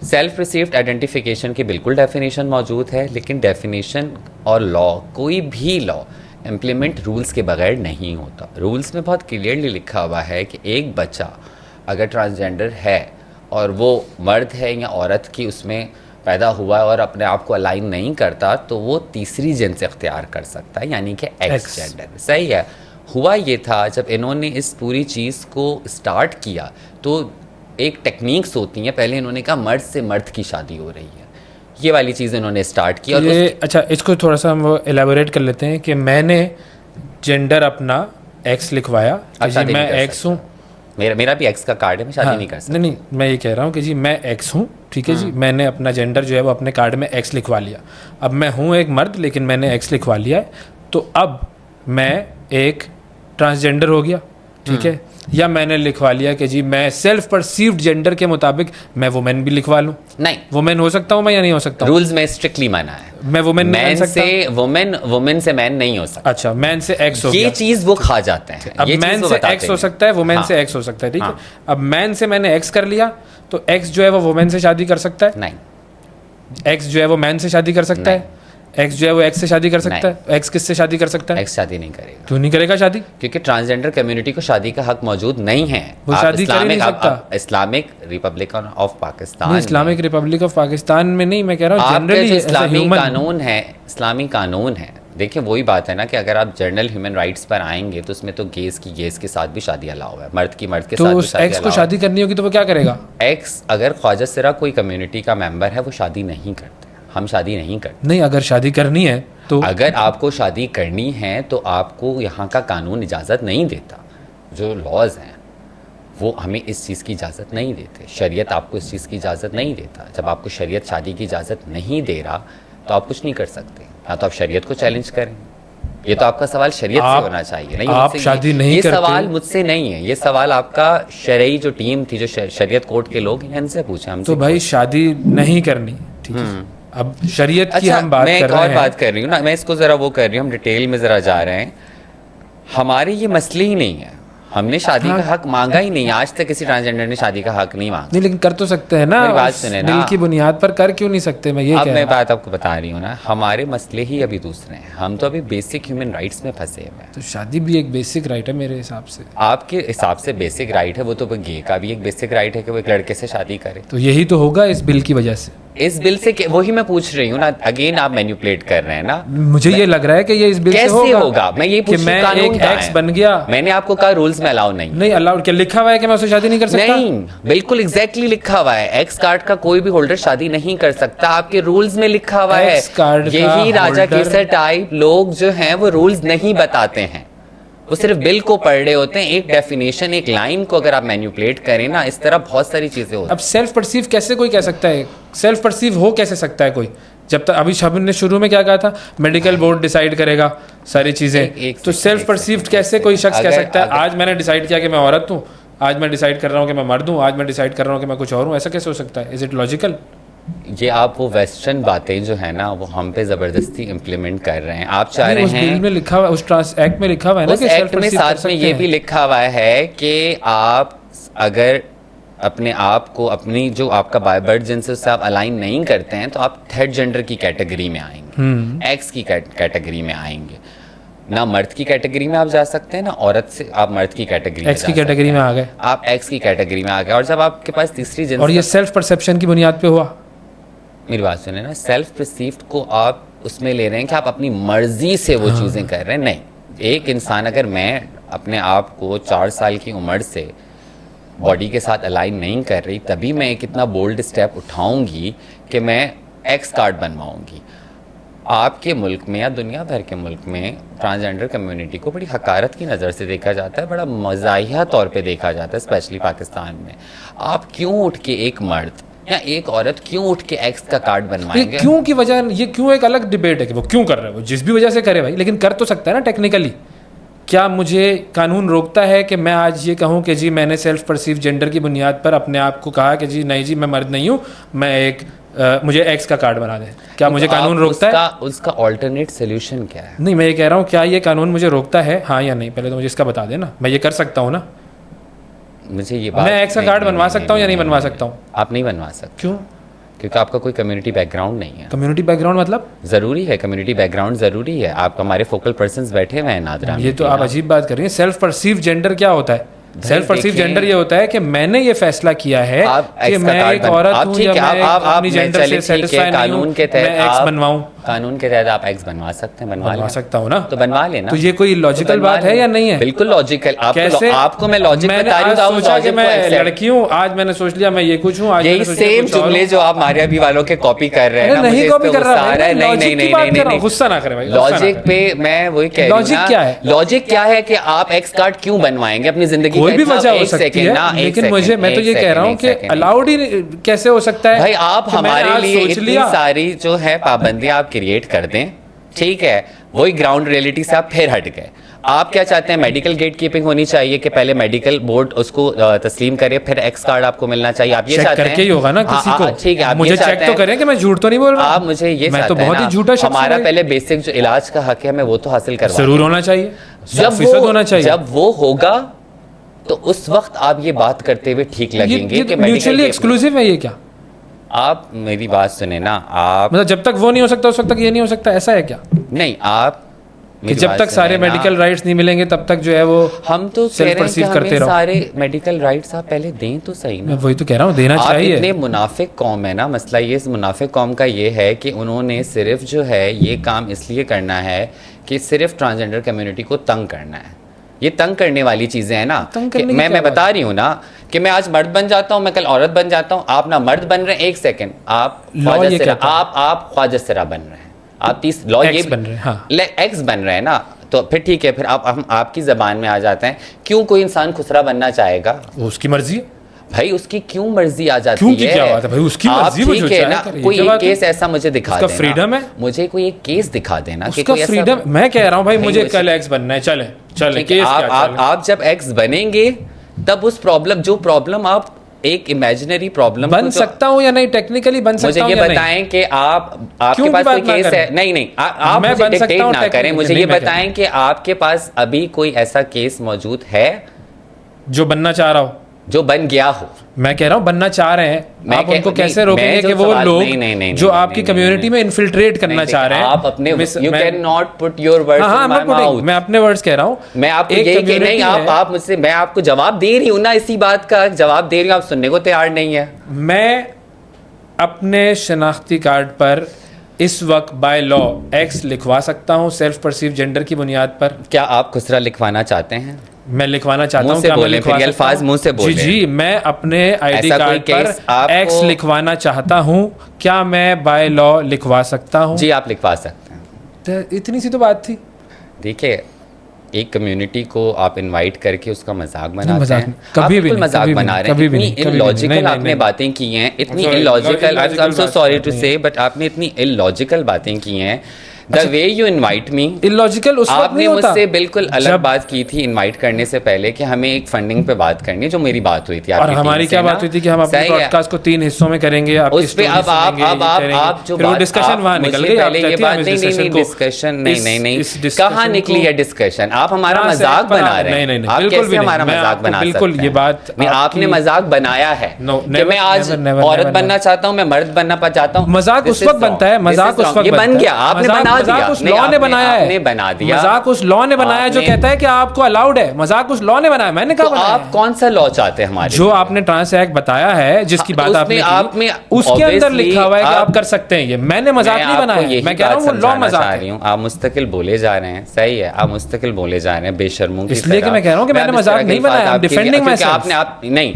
सेल्फ रिसीव्ड आइडेंटिफिकेशन की बिल्कुल डेफिनेशन मौजूद है, लेकिन डेफिनेशन और लॉ, कोई भी लॉ इम्प्लीमेंट रूल्स के बगैर नहीं होता। रूल्स में बहुत क्लियरली लिखा हुआ है कि एक बच्चा अगर ट्रांसजेंडर है और वो मर्द है या औरत की उसमें पैदा हुआ है और अपने आप को अलाइन नहीं करता, तो वो तीसरी जिन्स इख्तियार कर सकता है, यानी कि एक्स जेंडर। सही है। हुआ ये था, जब इन्होंने इस पूरी चीज़ को स्टार्ट किया तो एक टेक्निक्स होती हैं। पहले इन्होंने कहा मर्द से मर्द की शादी हो रही है, ये वाली चीज़ इन्होंने स्टार्ट की। और अच्छा, इसको थोड़ा सा हम एलेबोरेट कर लेते हैं कि मैंने जेंडर अपना एक्स लिखवाया, जी मैं एक्स हूँ, मेरा भी एक्स का कार्ड है, मैं शादी नहीं कर सकता। नहीं, मैं ये कह रहा हूँ कि जी मैं एक्स हूँ, ठीक है जी, मैंने अपना जेंडर जो है वो अपने कार्ड में एक्स लिखवा लिया। अब मैं हूँ एक मर्द, लेकिन मैंने एक्स लिखवा लिया है, तो अब मैं एक ट्रांसजेंडर हो गया। ठीक है, या मैंने लिखवा लिया कि जी मैं सेल्फ परसीव्ड जेंडर के मुताबिक मैं वुमेन भी लिखवा लूं, नहीं, वुमेन हो सकता हूं मैं या नहीं हो सकता हूं? रूल्स में स्ट्रिक्टली मना है, मैं वुमेन नहीं बन मैन सकता? से वुमेन, वुमेन से मैन नहीं हो सकता। अच्छा, मैन से एक्स हो ये गया, चीज वो खा जाते हैं, अब ये चीज मैन वो से बताते एक्स हो हैं। सकता है, वुमेन हाँ। से एक्स हो सकता है, ठीक है। हाँ। अब मैन से मैंने एक्स कर लिया तो एक्स जो है वो वुमेन से शादी कर सकता है, नहीं, एक्स जो है वो मैन से शादी कर सकता है, एक्स जो है वो एक्स से शादी कर सकता है, एक्स किससे शादी कर सकता है? एक्स शादी नहीं करेगा, क्यों नहीं करेगा शादी? क्योंकि ट्रांसजेंडर कम्युनिटी को शादी का हक मौजूद नहीं है। वो शादी कर ही नहीं सकता। इस्लामिक रिपब्लिक ऑफ पाकिस्तान, नहीं, इस्लामिक रिपब्लिक ऑफ पाकिस्तान में नहीं, मैं कह रहा हूँ आपका जनरली जो एज अ इस्लामी ह्यूमन। कानून है, इस्लामी कानून है, देखिए वही बात है ना कि अगर आप जर्नल ह्यूमन राइट्स पर आएंगे तो उसमें तो गेस के साथ भी शादी अलाउ है, मर्द की मर्द के तो साथ भी उस शादी एक्स को allow शादी करनी होगी तो वो क्या करेगा? है। एक्स अगर ख्वाजा सिरा कोई कम्युनिटी का मेंबर है वो शादी नहीं करते, हम शादी नहीं करते। नहीं, अगर शादी करनी है तो अगर आपको शादी करनी है तो आपको यहाँ का कानून इजाज़त नहीं देता, जो लॉज हैं वो हमें इस चीज़ की इजाज़त नहीं देते, शरीयत आपको इस चीज़ की इजाज़त नहीं देता। जब आपको शरीयत शादी की इजाज़त नहीं दे रहा तो आप कुछ नहीं कर सकते, या तो आप शरीयत को चैलेंज करें। ये तो आपका सवाल शरीयत से होना चाहिए, नहीं आप मुझसे शादी नहीं ये करते। सवाल मुझसे नहीं है, ये सवाल आपका शरई जो टीम थी, जो शरीयत कोर्ट के लोग हैं, इनसे पूछे, हमसे तो भाई शादी नहीं करनी, ठीक है। अब शरीयत की अच्छा, हम बात मैं कर एक रहे और हैं। बात कर रही हूँ ना, मैं इसको ज़रा वो कर रही हूँ, हम डिटेल में ज़रा जा रहे हैं। हमारे ये मसले ही नहीं है, हमने शादी का हक मांगा ही नहीं, आज तक किसी ट्रांसजेंडर ने शादी का हक नहीं मांगा। नहीं, लेकिन कर तो सकते हैं ना, मेरी बात उस सुने ना। दिल की बुनियाद पर कर क्यों नहीं सकते? मैं ये अब कह मैं रहा बात आपको बता रही हूँ ना, हमारे मसले ही अभी दूसरे हैं, हम तो अभी बेसिक ह्यूमन राइट्स में फंसे हुए हैं। हूं। तो शादी भी एक बेसिक राइट है मेरे हिसाब से। आपके हिसाब से बेसिक राइट है, वो तो गे का भी एक बेसिक राइट है कि वो एक लड़के से शादी करे। तो यही तो होगा इस बिल की वजह से। इस बिल से वही मैं पूछ रही हूँ ना, अगेन आप मैनिपुलेट कर रहे हैं ना। मुझे ये लग रहा है कि ये इस बिल से कैसे होगा? मैं ये कि पूछ रही मैं हूँ, कानून एक कहाँ एक्स है? बन गया। मैंने आपको कहा रूल्स में अलाउ नहीं। नहीं अलाउड, क्या लिखा हुआ है कि मैं उससे शादी नहीं कर सकता? नहीं, बिल्कुल एग्जैक्टली लिखा हुआ है, एक्स कार्ड का कोई भी होल्डर शादी नहीं कर सकता, आपके रूल्स में लिखा हुआ है। एक्स कार्ड का यही राजा होल्डर- केसर टाइप लोग जो हैं वो रूल्स नहीं बताते हैं, वो सिर्फ बिल को पढ़ रहे होते हैं। एक डेफिनेशन, एक लाइन को अगर आप मैनिपुलेट करें ना, इस तरह बहुत सारी चीजें होती अब सेल्फ परसीव कैसे कोई कह सकता है? सेल्फ परसीव हो कैसे सकता है कोई? जब तक अभी शबन ने शुरू में क्या कहा था, मेडिकल बोर्ड डिसाइड करेगा सारी चीजें। एक तो सेकंड, सेल्फ एक परसीव्ड सेकंड, कैसे कोई शख्स कह अगर- सकता है अगर- आज मैंने डिसाइड किया कि मैं औरत हूँ, आज मैं डिसाइड कर रहा हूँ कि मैं मर्द हूँ, आज मैं डिसाइड कर रहा हूँ कि मैं कुछ और हूँ? ऐसा कैसे हो सकता है? Is it logical? ये आप वो वेस्टर्न बातें जो है ना वो हम पे जबरदस्ती इम्प्लीमेंट कर रहे हैं। आप चाह रहे उस बिल हैं, में लिखा हुआ, उस ट्रांस एक्ट में लिखा हुआ है ना उस कि सेल्फ एक्ट में परसीव कर साथ में सकते ये भी हैं। लिखा हुआ है कि आप अगर अपने आप को, अपनी जो आपका बाय बर्थ जिनसे उससे आप अलाइन नहीं करते हैं तो आप थर्ड जेंडर की कैटेगरी में आएंगे, एक्स की कैटेगरी में आएंगे। ना मर्द की कैटेगरी में आप जा सकते हैं, ना औरत से आप मर्द की कैटेगरी एक्स की कैटेगरी में आ गए, आप एक्स की कैटेगरी में आ गए। और जब आपके पास तीसरी और ये जेंडर, सेल्फ परसेप्शन की बुनियाद पे हुआ। मेरी बात सुने ना, सेल्फ परसीव्ड को आप उसमें ले रहे हैं कि आप अपनी मर्जी से वो चीज़ें कर रहे हैं। नहीं, एक इंसान, अगर मैं अपने आप को 4 साल की उम्र से बॉडी के साथ अलाइन नहीं कर रही, तभी मैं एक इतना बोल्ड स्टेप उठाऊंगी कि मैं एक्स कार्ड बनवाऊंगी। आपके मुल्क में या दुनिया भर के मुल्क में ट्रांसजेंडर कम्युनिटी को बड़ी हकारत की नज़र से देखा जाता है, बड़ा मज़ाहिया तौर पे देखा जाता है, स्पेशली पाकिस्तान में। आप क्यों उठ के एक मर्द या एक औरत क्यों उठ के एक्स का कार्ड ये बनवाएंगे? क्यों की वजह, ये क्यों एक अलग डिबेट है कि वो क्यों कर रहा है, वो जिस भी वजह से करे भाई, लेकिन कर तो सकता है ना टेक्निकली। क्या मुझे कानून रोकता है कि मैं आज ये कहूँ कि जी मैंने सेल्फ परसीव जेंडर की बुनियाद पर अपने आप को कहा कि जी नहीं जी मैं मर्द नहीं हूँ, मैं एक मुझे एक्स का कार्ड बना दें? क्या मुझे कानून रोकता है? उसका ऑल्टरनेट सोल्यूशन क्या है? नहीं, मैं ये कह रहा हूँ क्या ये कानून मुझे रोकता है, हाँ या नहीं? पहले तो मुझे इसका बता देना, मैं ये कर सकता हूँ ना? मुझे ये बात, मैं एक्स का कार्ड बनवा सकता हूँ या नहीं बनवा सकता हूँ? आप नहीं बनवा सकते। क्यों? क्योंकि आपका कोई कम्युनिटी बैकग्राउंड नहीं है। कम्युनिटी बैकग्राउंड मतलब? ज़रूरी है, कम्युनिटी बैकग्राउंड ज़रूरी है। आप हमारे फोकल पर्सन्स बैठे हुए हैं नादरा में। ये तो आप अजीब बात कर रही हैं। सेल्फ परसीव जेंडर क्या होता है? सेल्फ परसीव देखिए, जेंडर ये होता है कि मैंने ये फैसला किया है आप कि एक्स का मैं कार्ड एक औरत हूँ या मैं अपनी जेंडर से सेटिस्फाई नहीं हूँ, कानून के मैं तहत एक्स आप, बनवाऊँ। कानून के तहत आप एक्स बनवा सकते हैं, बनवा बनवा सकता हूँ ना? तो बनवा लेना। तो ये कोई लॉजिकल बात है या नहीं है? बिल्कुल लॉजिकल। कैसे? आपको मैं लॉजिक मैंने बता रही आज हूँ, सोचा कि मैं लड़की हूँ, आज मैंने सोच लिया मैं ये कुछ हूँ, आज यही मैंने सोचा सेम कुछ और जुमले हूँ। जो आप मारिया भी वालों के कॉपी कर रहे हैं ना, नहीं मुझे कॉपी इस पे कर रहा गुस्सा आ रहा है। है, नहीं लॉजिक नहीं की नहीं बात नहीं कर रहा हूँ, नहीं, गुस्सा ना करे भाई, गुस्सा ना लॉजिक करे। पे मैं वही कह रही हूँ लॉजिक ना, क्या है? लॉजिक क्या है कि आप एक्स कार्ड क्यों बनवाएंगे अपनी जिंदगी कोई का? भी इतना- वजह हो एक सकती सेकंड है, ना, एक लेकिन मुझे, सेकंड, मैं तो एक ये कह सेकंड, रहा हूँ एक कि सेकंड। अलाउड ही कैसे हो सकता है? भाई आप कि मैंने हमारे आज लिए सोच इतनी लिया। सारी जो है पाबंदियां आप क्रिएट कर दें, ठीक है, वही ग्राउंड रियलिटी से आप फिर हट गए। आप क्या चाहते हैं, मेडिकल गेट कीपिंग होनी चाहिए कि पहले मेडिकल बोर्ड उसको तस्लीम करे, फिर एक्स कार्ड आपको मिलना चाहिए, आप ये चेक चाहते हैं? करके ही होगा ना किसी को। ठीक है, आप मुझे ये चेक चाहते तो हैं? करें कि मैं झूठ तो नहीं बोल रहा। आप मुझे ये मैं तो चाहते हैं बहुत ही ना, झूठा शख्स हमारा हूँ। पहले बेसिक जो इलाज का हक है हमें वो तो हासिल करवा जरूर होना चाहिए, जब 100% होना चाहिए। जब वो होगा तो उस वक्त आप ये बात करते हुए ठीक लगेंगे कि म्यूचुअली एक्सक्लूसिव है ये क्या? आप मेरी बात सुने ना, आप मतलब जब तक वो नहीं हो सकता उस वक्त तक ये नहीं हो सकता, ऐसा है क्या? नहीं, आप कि मेरी जब बात तक सारे सुने ना, मेडिकल राइट्स नहीं मिलेंगे तब तक जो है वो हम तो कह सेल्फ रहे हैं कि परसीव करते हमें रहो। सारे मेडिकल राइट्स आप पहले दें तो सही मैं ना। वही तो कह रहा हूँ, देना आप चाहिए। इतने मुनाफिक कौम है ना, मसला ये इस मुनाफिक कौम का ये है कि उन्होंने सिर्फ जो है ये काम इसलिए करना है कि सिर्फ ट्रांसजेंडर कम्युनिटी को तंग करना है। ये तंग करने वाली चीज़ें हैं ना, तंग कि करने की क्या मैं बात बता रही हूँ ना कि मैं आज मर्द बन जाता हूँ, मैं कल औरत बन जाता हूँ। आप ना मर्द बन रहे हैं, एक सेकंड, आप लॉ ख्वाजा ये सिरा, कहता है। आप ख्वाजा सिरा बन रहे हैं, आप लॉ ये एक्स बन रहे हैं, हाँ। एक्स बन रहे हैं ना, तो फिर ठीक है, फिर आप हम आपकी ज़बान में आ जाते हैं। क्यों कोई इंसान खुसरा बनना चाहेगा? वो उसकी मर्जी है। भाई उसकी क्यों मर्जी आ जाती क्यों की है? क्या बात है भाई, उसकी आप मर्जी, वो जो ठीक है चाहे ना, करे, कोई ये एक बात है। केस ऐसा मुझे दिखा उसका देना, फ्रीडम है। मुझे कोई एक केस दिखा देना कि उसका कोई ऐसा फ्रीडम, मैं कह रहा हूँ भाई भाई मुझे मुझे- कल एक्स बनना है, चले चले ठीक है, केस क्या आप जब एक्स बनेंगे तब उस प्रॉब्लम, जो प्रॉब्लम आप एक इमेजिनरी प्रॉब्लम बन सकता हूँ या नहीं, टेक्निकली बन मुझे सकता हूँ ये या नहीं? बताएं कि आपके क्यों पास की कोई बात ना केस करें? है? नहीं, आप मैं मुझे बन सकता डिक्टेट हूँ ना करें, technically, मुझे नहीं ये मैं कह बताएं कि आपके पास अभी कोई ऐसा केस मौजूद है जो बनना चाह रहा हो, जो बन गया हो? मैं कह रहा हूँ बनना चाह रहे हैं, मैं आप कह- उनको नहीं, कैसे मैं रोकेंगे जो कि वो सवाल- लोग नहीं, जो आपकी नहीं, कम्युनिटी में इन्फिल्ट्रेट करना नहीं, चाह रहे हैं? आप अपने यू मैं- can not put your words हाँ, इन माय माउथ। मैं अपने वर्ड्स कह रहा हूँ। मैं आपको एक यही कि community नहीं, है। आप मुझसे, मैं आपको जवाब दे रही हूँ ना, इसी बात का जवाब दे रही हूँ, आप सुनने को तैयार नहीं है। मैं अपने शनाख्ती कार्ड पर इस वक्त बाय लॉ एक्स लिखवा सकता हूँ सेल्फ परसीव जेंडर की बुनियाद पर? क्या आप खुसरा लिखवाना चाहते हैं? मैं लिखवाना चाहता मुंह हूँ, से क्या मैं बोलें, लिखवा फिर ये सकता अल्फाज हूँ? मुंह से बोलें। जी, मैं अपने आईडी ऐसा कोई कार्ड पर केस आपको- एक्स लिखवाना चाहता हूँ, क्या मैं बाय लॉ लिखवा सकता हूँ? जी, आप लिखवा सकते हैं। तो इतनी सी तो बात थी। देखिए, एक कम्युनिटी को आप इनवाइट करके उसका मजाक बनाते मजाक हैं, नहीं, कभी आप भी बिल्कुल नहीं, मजाक कभी भी बना नहीं, रहे हैं। कभी भी इतनी नहीं, कभी भी नहीं, इलॉजिकल नहीं, आपने नहीं। बातें की हैं, इतनी Sorry, illogical, I am so illogical sorry to बात से, बट आपने इतनी इलॉजिकल बातें की हैं। The way you invite me, illogical उस वक्त आपने नहीं होता मुझसे बिल्कुल अलग जब- बात की थी इनवाइट करने से पहले कि हमें एक फंडिंग पे बात करनी है, जो मेरी बात हुई थी और आपकी हमारी टीम क्या से बात ना। हुई थी कि हम अपने सही है। पॉडकास्ट को 3 हिस्सों में करेंगे, आपकी उस पे story अब आप सुनेंगे, ये करेंगे। जो फिर वो बात डिस्कशन आप वहां निकल मुझे गई। आप पहले ये चाहते हैं बात हम इस नहीं discussion को- डिस्कशन नहीं इस- नहीं नहीं इस discussion कहाँ निकली को- है डिस्कशन? आप हमारा कहाँ से मजाक बना रहे हैं। नहीं, नहीं, आप बिल्कुल कैसे भी नहीं। हमारा मैं मजाक आपको बना बिल्कुल सकते ये हैं? बात नहीं, आपने आपकी- मजाक बनाया है No, कि never, मैं आज never, never, औरत never, बनना चाहता हूँ, मैं मर्द बनना चाहता हूँ। मजाक This उस is वक्त wrong. बनता है, This मजाक is उस wrong. वक्त ये बन बनता है। गया, आपने मजाक- बना दिया। मजाक उस नहीं, लॉ ने बनाया है। आपने बना दिया। मजाक उस लॉ ने बनाया जो आपने- कहता है कि आपको अलाउड है। मजाक उस लॉ ने बनाया, मैंने कहा तो बनाया आप है? कौन सा लॉ चाहते हैं हमारे? जो आपने ट्रांस एक्ट बताया है, जिसकी हाँ, बात तो आपने उसमें की, उसके अंदर obviously लिखा हुआ है कि आप- आप कर सकते हैं ये। मैंने मजाक नहीं बनाया है, मैं कह रहा हूँ वो लॉ मजाक है। आप मुस्तकिल बोले जा रहे हैं, सही है, आप मुस्तकिल बोले जा रहे हैं बेशर्मों की इसलिए कि तरह। मैं कह रहा हूँ कि मैंने अब इस मजाक तरह की नहीं बनाया, अल्फाज I'm आपके लिए- defending क्योंकि myself। आपने आप नहीं,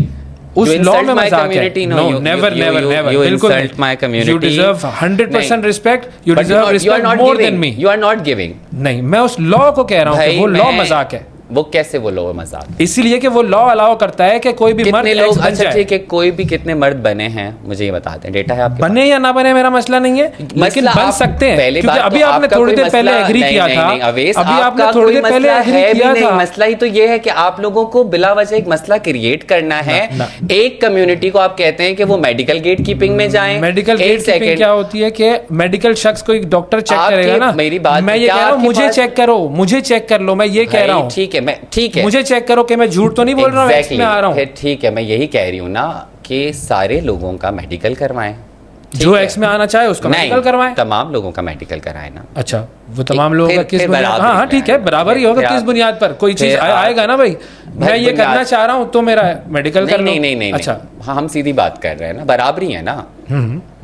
उस You लॉ insult में my मजाक है। community, no, No, you- never, you- never, you- never, you बिल्कुल insult नहीं। my community. You deserve 100% respect. You But deserve you are respect not more giving. than me. You are not giving. नहीं, मैं उस law को कह रहा हूँ कि भाई वो लॉ मैं- मजाक है। वो कैसे वो लॉ मजाक? इसीलिए कि वो लॉ अलाउ करता है कि कोई भी मर्द कितने एक्स लोग, बन अच्छा जाए। ठीक है, कोई भी कितने मर्द बने हैं मुझे ये बता दें, डेटा है आपके बने या ना बने मेरा मसला नहीं है, लेकिन मसला बन आप- सकते हैं। पहले क्योंकि बात अभी तो आपने आपका थोड़ी कोई देर पहले मसला- एग्री नहीं, किया नहीं, था। नहीं, अवेश, अभी आपने आपका थोड़ी कोई देर पहले मसला एग्री है भी किया नहीं। था। मसला ही तो ये है कि आप लोगों को बिला वजह एक मसला क्रिएट करना है। ना। एक कम्युनिटी को आप कहते हैं कि वो मेडिकल गेट कीपिंग में जाएं। मेडिकल एक गेट कीपिंग सेकंड, क्या होती है कि मेडिकल शख्स को एक डॉक्टर चेक आपके- करेगा ना। मेरी बात- मैं ये क्या कह रहा हूँ, आपके मुझे पास- चेक करो, मुझे चेक कर लो, मैं ये कह रहा हूँ। ठीक है, मैं ठीक है, मुझे चेक करो कि मैं झूठ तो नहीं बोल रहा हूँ, एक्स में आ रहा हूँ। फिर ठीक है, मैं यही कह रही हूँ ना कि सारे लोगों का मेडिकल करवाएं। ठीक जो है? एक्स में आना चाहे उसका नहीं, मेडिकल करवाएं। तमाम लोगों का मेडिकल कराएं ना। अच्छा, वो तमाम लोगों का किस फिर बुनियाद? बराबरी हाँ हाँ, पे ठीक है, आएगा। बराबर ही होगा। फिर किस आप- बुनियाद पर कोई चीज फिर आप- आएगा ना भाई? मैं ये बुनियाद- करना चाह रहा हूँ तो मेरा मेडिकल कर लो। नहीं नहीं नहीं अच्छा, नहीं। हाँ, हम सीधी बात कर रहे हैं ना, बराबरी है ना।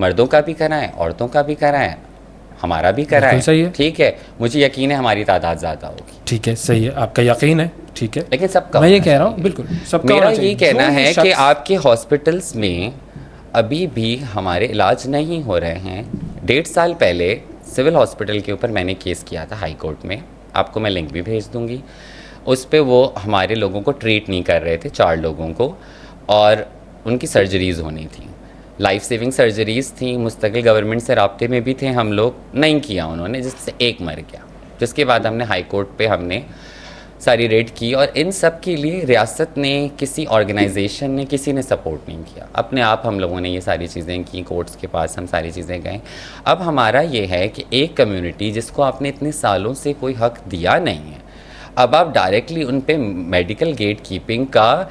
मर्दों का भी कराएं, औरतों का भी कराएं, हमारा भी कराएं। बिल्कुल सही है। ठीक है, मुझे यकीन है हमारी तादाद ज्यादा होगी, ठीक है, सही है, आपका यकीन है, ठीक है। लेकिन सबका मैं ये होना कह रहा हूँ, चाहिए। बिल्कुल सबका मेरा होना चाहिए। ये कहना जो है कि शख्स- आपके हॉस्पिटल्स में अभी भी हमारे इलाज नहीं हो रहे हैं। 1.5 साल पहले सिविल हॉस्पिटल के ऊपर मैंने केस किया था हाई कोर्ट में, आपको मैं लिंक भी भेज दूंगी। उस पे वो हमारे लोगों को ट्रीट नहीं कर रहे थे, 4 लोगों को, और उनकी सर्जरीज़ होनी थी, लाइफ सेविंग सर्जरीज़ थी। मुस्तकिल गवर्नमेंट से राब्ते में भी थे हम लोग, नहीं किया उन्होंने, जिससे एक मर गया। जिसके बाद हमने हाई कोर्ट पे हमने सारी रेड की, और इन सब के लिए रियासत ने, किसी ऑर्गेनाइजेशन ने, किसी ने सपोर्ट नहीं किया। अपने आप हम लोगों ने ये सारी चीज़ें की, कोर्ट्स के पास हम सारी चीज़ें गए। अब हमारा ये है कि एक कम्युनिटी जिसको आपने इतने सालों से कोई हक दिया नहीं है, अब आप डायरेक्टली उन पे मेडिकल गेट कीपिंग का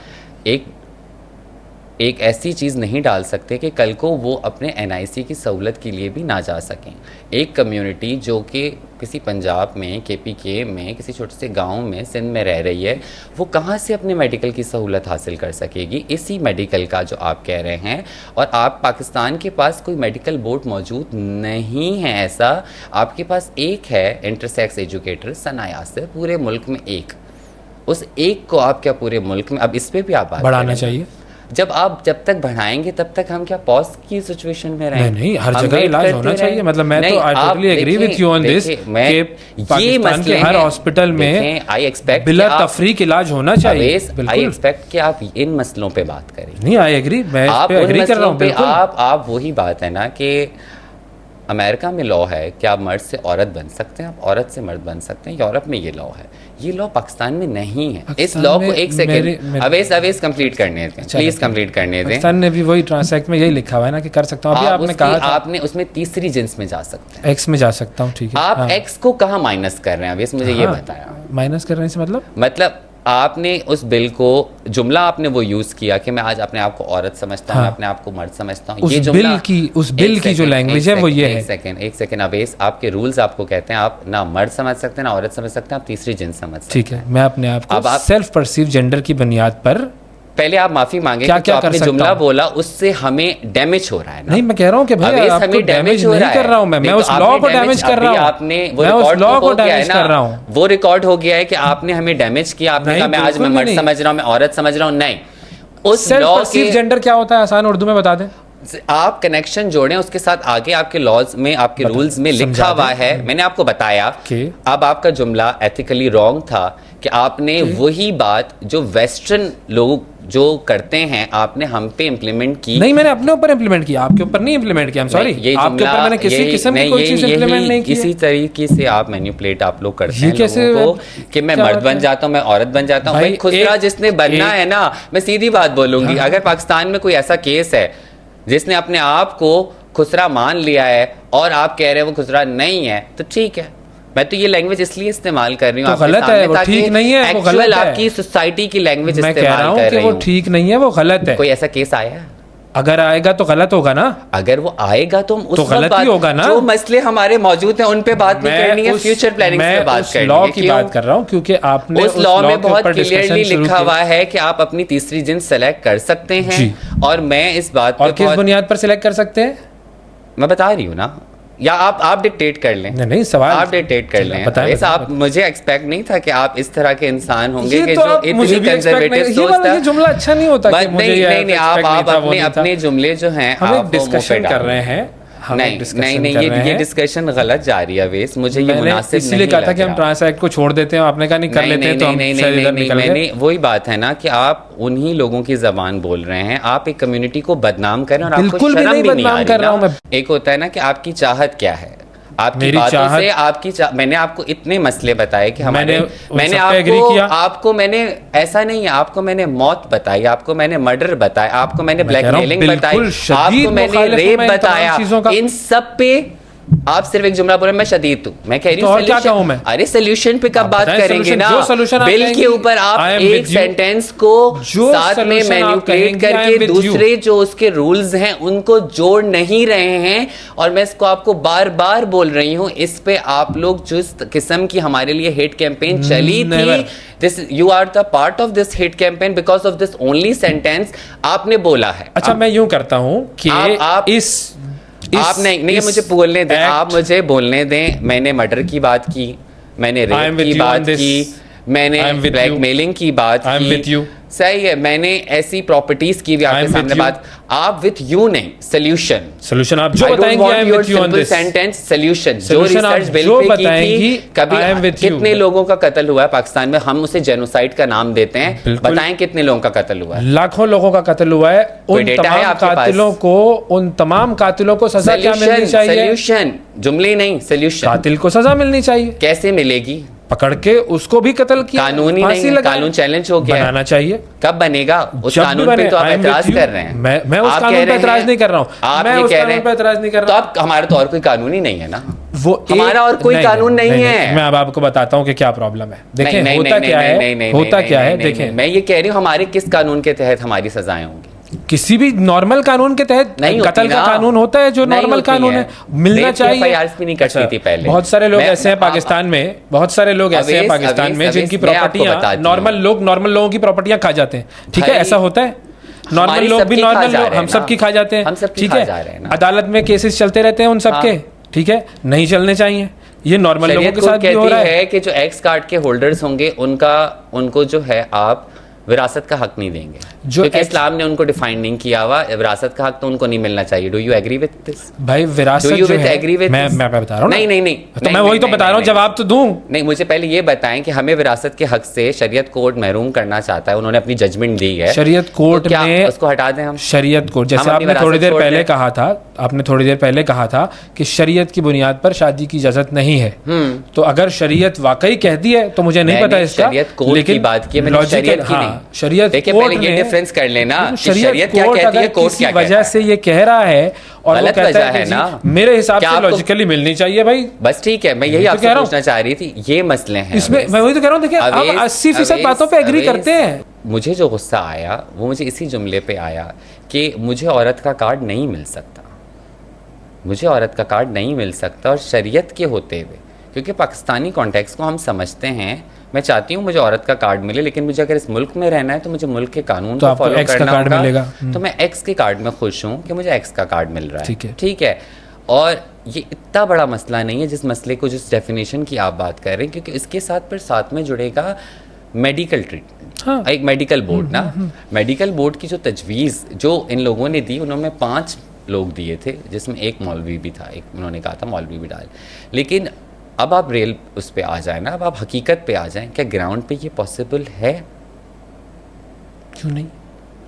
एक ऐसी चीज़ नहीं डाल सकते कि कल को वो अपने एनआईसी की सहूलत के लिए भी ना जा सकें। एक कम्युनिटी जो कि किसी पंजाब में, केपीके में, किसी छोटे से गांव में, सिंध में रह रही है, वो कहाँ से अपने मेडिकल की सहूलत हासिल कर सकेगी? इसी मेडिकल का जो आप कह रहे हैं, और आप पाकिस्तान के पास कोई मेडिकल बोर्ड मौजूद नहीं है ऐसा। आपके पास एक है इंटरसेक्स एजुकेटर सना यासिर, पूरे मुल्क में एक। उस एक को आप क्या पूरे मुल्क में, अब इस पर भी आप बात बढ़ाना चाहिए। जब तक बढ़ाएंगे तब तक हम क्या पॉज की सिचुएशन में रहेंगे? नहीं, हर जगह इलाज होना चाहिए। मतलब मैं तो I totally agree with you on this कि पाकिस्तान के हर हॉस्पिटल में आई एक्सपेक्ट बिला तफरीक इलाज होना चाहिए। आई एक्सपेक्ट कि आप इन मसलों पे बात करें। नहीं, आई एग्री, मैं इस पे एग्री कर रहा हूं बिल्कुल। आप वही बात है ना कि अमेरिका में लॉ है कि आप मर्द से औरत बन सकते हैं, आप औरत से मर्द बन सकते हैं। यूरोप में ये लॉ है, ये लॉ पाकिस्तान में नहीं है। इस लॉ को एक सेकंड अवेश कंप्लीट करने दें, प्लीज कंप्लीट करने दें। पाकिस्तान ने भी वही ट्रांसएक्ट में यही लिखा हुआ है ना कि कर सकता हूं। अभी आपने कहा था आपने उसमें तीसरी जिन्स में जा सकते हैं, एक्स में जा सकता हूं, ठीक है। आप एक्स को कहाँ माइनस कर रहे हैं अवेश, मुझे ये बताया। माइनस करने से मतलब आपने उस बिल को, जुमला आपने वो यूज किया कि मैं आज अपने आप को औरत समझता हूँ, मैं अपने आप को मर्द समझता हूँ। ये जुमला उस बिल की जो लैंग्वेज है वो ये है। एक सेकंड अवेश, आपके रूल्स आपको कहते हैं आप ना मर्द समझ सकते हैं ना औरत समझ सकते हैं, आप तीसरी जिन्स समझ सकते हैं। ठीक है, मैं अपने आप को सेल्फ परसीव जेंडर की बुनियाद पर, पहले आप माफी मांगे क्या कि जो आपने जुमला बोला उससे हमें डैमेज हो रहा है ना। नहीं, मैं कह रहा हूँ कि भाई आपको डैमेज नहीं कर रहा हूँ मैं उस लॉ को डैमेज कर रहा हूँ। आपने वो लॉ को डैमेज कर रहा हूँ, वो रिकॉर्ड हो गया है कि आपने हमें डैमेज किया। आपने कहा मैं आज मैं मर्द समझ रहा हूँ, मैं औरत समझ रहा हूँ। नहीं, उस लॉ के जेंडर क्या होता है आसान उर्दू में बता दें। आप कनेक्शन जोड़ें उसके साथ, आगे आपके लॉज में, आपके रूल्स में लिखा हुआ है। मैंने आपको बताया। अब आपका जुमला एथिकली रॉन्ग था कि आपने वही बात जो वेस्टर्न लोग जो करते हैं आपने हम पे इम्प्लीमेंट की। नहीं, मैंने अपने ऊपर इम्प्लीमेंट किया, आपके ऊपर नहीं इम्प्लीमेंट किया। सॉरी, आपके ऊपर मैंने किसी किस्म की कोई चीज इम्प्लीमेंट नहीं की। किसी तरीके से आप मैनिपुलेट आप लोग करते हैं लोगों को कि मैं मर्द बन जाता हूँ, मैं औरत बन जाता हूँ। भाई खुसरा जिसने बनना है ना, मैं सीधी बात बोलूंगी, अगर पाकिस्तान में कोई ऐसा केस है जिसने अपने आप को खुसरा मान लिया है और आप कह रहे हैं वो खुसरा नहीं है, तो ठीक है। मैं तो ये लैंग्वेज इसलिए इस्तेमाल कर रही हूँ, तो गलत है, वो ठीक नहीं है, वो गलत है। आपकी सोसाइटी की लैंग्वेज मैं कह रहा हूँ कि वो ठीक नहीं है, वो गलत है। कोई ऐसा केस आया है? अगर आएगा तो गलत होगा ना। अगर वो आएगा तो हम उस तो गलत ही होगा ना। जो मसले हमारे मौजूद हैं उन पे बात नहीं करनी है, फ्यूचर प्लानिंग पे बात करनी है। लॉ की बात कर रहा हूँ क्योंकि आपने उस लॉ में बहुत क्लियरली लिखा हुआ है कि आप अपनी तीसरी जिन्स सेलेक्ट कर सकते हैं, और मैं इस बात और किस बुनियाद पर सिलेक्ट कर सकते हैं मैं बता रही हूँ ना, या आप डिक्टेट कर लें। नहीं, सवाल आप डिक्टेट कर लें। ऐसा आप, मुझे एक्सपेक्ट नहीं था कि आप इस तरह के इंसान होंगे कि तो जो इतनी कंजर्वेटिव सोचता है। ये जुमला अच्छा नहीं होता कि मुझे नहीं, आप अपने जुमले जो हैं आप डिस्कशन कर रहे हैं। नहीं, ये डिस्कशन गलत जा रही है अवेश, मुझे ये मुनासिब नहीं इसलिए कहा था कि हम ट्रांसएक्ट को छोड़ देते हैं, आपने कहा नहीं कर लेते हैं, तो हम शायद इधर निकल गए। मैंने वही बात है ना कि आप उन्हीं लोगों की जबान बोल रहे हैं, आप एक कम्युनिटी को बदनाम कर रहे हैं और आपको शर्म भी नहीं आ रही ना। एक होता है ना कि आपकी चाहत क्या है, आपकी बातों से आपकी मैंने आपको इतने मसले बताए कि हमारे मैंने आपको मैंने ऐसा नहीं है, आपको मैंने मौत बताई, आपको मैंने मर्डर बताया, आपको मैंने ब्लैकमेलिंग बताई, आपको मैंने रेप बताया। इन सब पे आप सिर्फ एक जुमला बोल रहे, मैं शदीद हूँ। मैं कह रही हूँ क्या कहूँ मैं? अरे सोल्यूशन पे कब बात करेंगे ना, बिल के ऊपर आप एक सेंटेंस को साथ में मैनिपुलेट करके दूसरे जो उसके रूल्स हैं उनको जोड़ नहीं रहे हैं। और मैं इसको आपको बार बार बोल रही हूँ, इस पे आप लोग जिस किस्म की हमारे लिए हेट कैंपेन चली थी, this you are the part of this hate campaign because of this only sentence आपने बोला है। अच्छा, मैं यूं करता हूँ कि आप आप नहीं मुझे बोलने दें, आप मुझे बोलने दें। मैंने मर्डर की बात की, मैंने रेप की बात की, मैंने ब्लैकमेलिंग की बात की, सही है, मैंने ऐसी प्रॉपर्टीज की भी आपके सामने बात। आप विथ यू नहीं, सोल्यूशन आप जो बताएंगे, I am with you on this sentence solution. जो रिसर्च बिल पे की थी, कभी कितने लोगों का कत्ल हुआ है पाकिस्तान में, हम उसे जेनोसाइड का नाम देते हैं, बताएं कितने लोगों का कत्ल हुआ है? लाखों लोगों का कत्ल हुआ है। उन तमाम कातिलों को सजा क्या मिलनी चाहिए? सोल्यूशन, जुमले नहीं, सोल्यूशन। कातिल को सजा मिलनी चाहिए। कैसे मिलेगी? पकड़ के उसको भी कत्ल किया, कानूनी फांसी नहीं है, लगाई। कानून चैलेंज हो गया है। बनाना चाहिए। कब बनेगा? उस जब भी कानून बने, पे तो आप I am with एतराज you। कर रहे हैं। मैं उस आप कानून कह पे रहे एतराज हैं- नहीं कर रहा हूँ, आप मैं ये उस कह रहे कानून हैं पे एतराज नहीं कर तो रहा। अब हमारा तो और कोई कानून ही नहीं है ना, वो हमारा और कोई कानून नहीं है। मैं अब आपको बताता हूँ कि क्या प्रॉब्लम है। देखें नहीं, होता नहीं, क्या नहीं, है, नहीं, नहीं, होता नहीं, क्या नहीं, है, नहीं, देखें मैं ये कह रही हूँ हमारे किस कानून के तहत हमारी सजाएं होंगी? किसी भी नॉर्मल कानून के तहत नहीं होती कत्ल का ना। कानून होता है, जो नहीं नॉर्मल होती कानून है, मिलना रेप की चाहिए। FIRs भी नहीं कटती थी पहले। बहुत सारे लोग मैं- ऐसे हैं पाकिस्तान में, बहुत सारे लोग ऐसे हैं अवेश, पाकिस्तान अवेश, में अवेश, जिनकी मैं आपको प्रॉपर्टियां बताती हूँ। नॉर्मल लोगों की प्रॉपर्टियां खा जाते हैं। ठीक है, भाई, ऐसा होता है। नॉर्मल हमारी लोग भी सबकी खा नॉर्मल जा लोग, रहे हम हैं सब की ना। खा जाते हैं। हम सबकी ठीक खा है, जा रहे हैं ना। अदालत में केसेस चलते रहते हैं उन सबके। हाँ। ठीक है, नहीं चलने चाहिए। ये नॉर्मल लोगों शरीयत के कोड साथ भी हो कहती रहा है। है कि जो एक्स कार्ड के होल्डर्स होंगे उनको जो है आप विरासत का हक नहीं देंगे, क्योंकि इस्लाम ने उनको डिफाइन नहीं किया हुआ। विरासत का हक तो उनको नहीं मिलना चाहिए। Do you agree with this? भाई विरासत जो है, मैं बता रहा हूँ। नहीं, तो मैं वही तो बता रहा हूँ, जवाब तो दूं। नहीं, मुझे पहले ये बताएं कि हमें विरासत के हक से शरीयत कोर्ट महरूम करना चाहता है, उन्होंने अपनी जजमेंट दी है। शरीयत कोर्ट तो क्या ने उसको हटा दें हम? शरीयत कोर्ट, जैसे हम अपनी आपने थोड़ी विरासत देर छोड़ पहले दें। कहा था, आपने थोड़ी देर पहले कहा था कि शरीयत की बुनियाद पर शादी की इजाजत नहीं है। तो अगर शरीयत वाकई कहती है तो मुझे नहीं पता इसका, शरीयत कोर्ट की बात की है, मैंने लॉजिकल, शरीयत की हाँ, नहीं। शरीयत देखिए, कोर्ट पहले ये ने डिफरेंस कर लेना कि शरीयत शरीयत क्या कोर्ट कहती है, अगर कोर्ट किसी क्या कहता वजह है। से ये कह रहा है और वो गलत कहता वजह है है कि ना। जी, मेरे हिसाब क्या से आपको- लॉजिकली मिलनी चाहिए भाई। बस ठीक है, मैं यही तो आपसे कह रहा हूँ। पूछना चाह रही थी, ये मसले हैं इसमें अवेश। मैं वही तो कह रहा हूँ। देखिए, आप अवेश, 80% अवेश, बातों पे एग्री अवेश, करते हैं। मुझे जो गुस्सा आया वो मुझे इसी जुमले पे आया कि मुझे औरत का कार्ड नहीं मिल सकता, मुझे औरत का कार्ड नहीं मिल सकता। और शरीयत के होते हुए, क्योंकि पाकिस्तानी कॉन्टेक्स्ट को हम समझते हैं, मैं चाहती हूँ मुझे औरत का कार्ड मिले, लेकिन मुझे अगर इस मुल्क में रहना है तो मुझे मुल्क के कानून तो को आपको फॉलो एक्स का करना कार्ड होगा। मिलेगा। तो मैं एक्स के कार्ड में खुश हूँ कि मुझे एक्स का कार्ड मिल रहा है। ठीक है। ठीक है, और ये इतना बड़ा मसला नहीं है जिस मसले को, जिस डेफिनेशन की आप बात कर रहे हैं, क्योंकि इसके साथ फिर साथ में जुड़ेगा मेडिकल ट्रीटमेंट। हाँ। एक मेडिकल बोर्ड ना, मेडिकल बोर्ड की जो तजवीज़ जो इन लोगों ने दी, उन्होंने 5 लोग दिए थे, जिसमें एक मौलवी भी था, एक उन्होंने कहा था मौलवी भी डाल। लेकिन अब आप रेल उस पे आ जाए ना, अब आप हकीकत पे आ जाएं, क्या ग्राउंड पे ये पॉसिबल है? क्यों नहीं,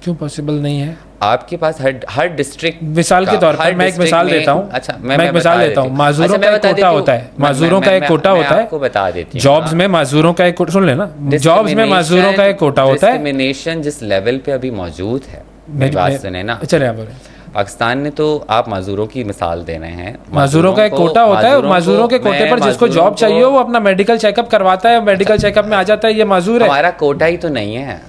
क्यों पॉसिबल नहीं है? आपके पास हर डिस्ट्रिक्ट, मिसाल के तौर पर मैं एक मिसाल देता हूँ। अच्छा, मैं एक मिसाल देता हूँ। माजूरों का एक कोटा होता है, माजूरों का एक कोटा होता है। आपको बता देती हूँ। जॉब्स में माजूरों का एक कोटा, सुन लेना, जॉब्स में माजूरों का एक कोटा होता है। डिस्क्रिमिनेशन जिस लेवल पे अभी मौजूद है, मेरी बात सुने ना। चले आप बोले। पाकिस्तान ने तो, आप माजूरों की मिसाल दे रहे हैं, माजूरों का एक कोटा होता है और माजूरों के कोटे पर जिसको जॉब चाहिए वो अपना मेडिकल चेकअप करवाता है, मेडिकल चेकअप में आ जाता है, ये माजूर है। हमारा कोटा ही तो नहीं है,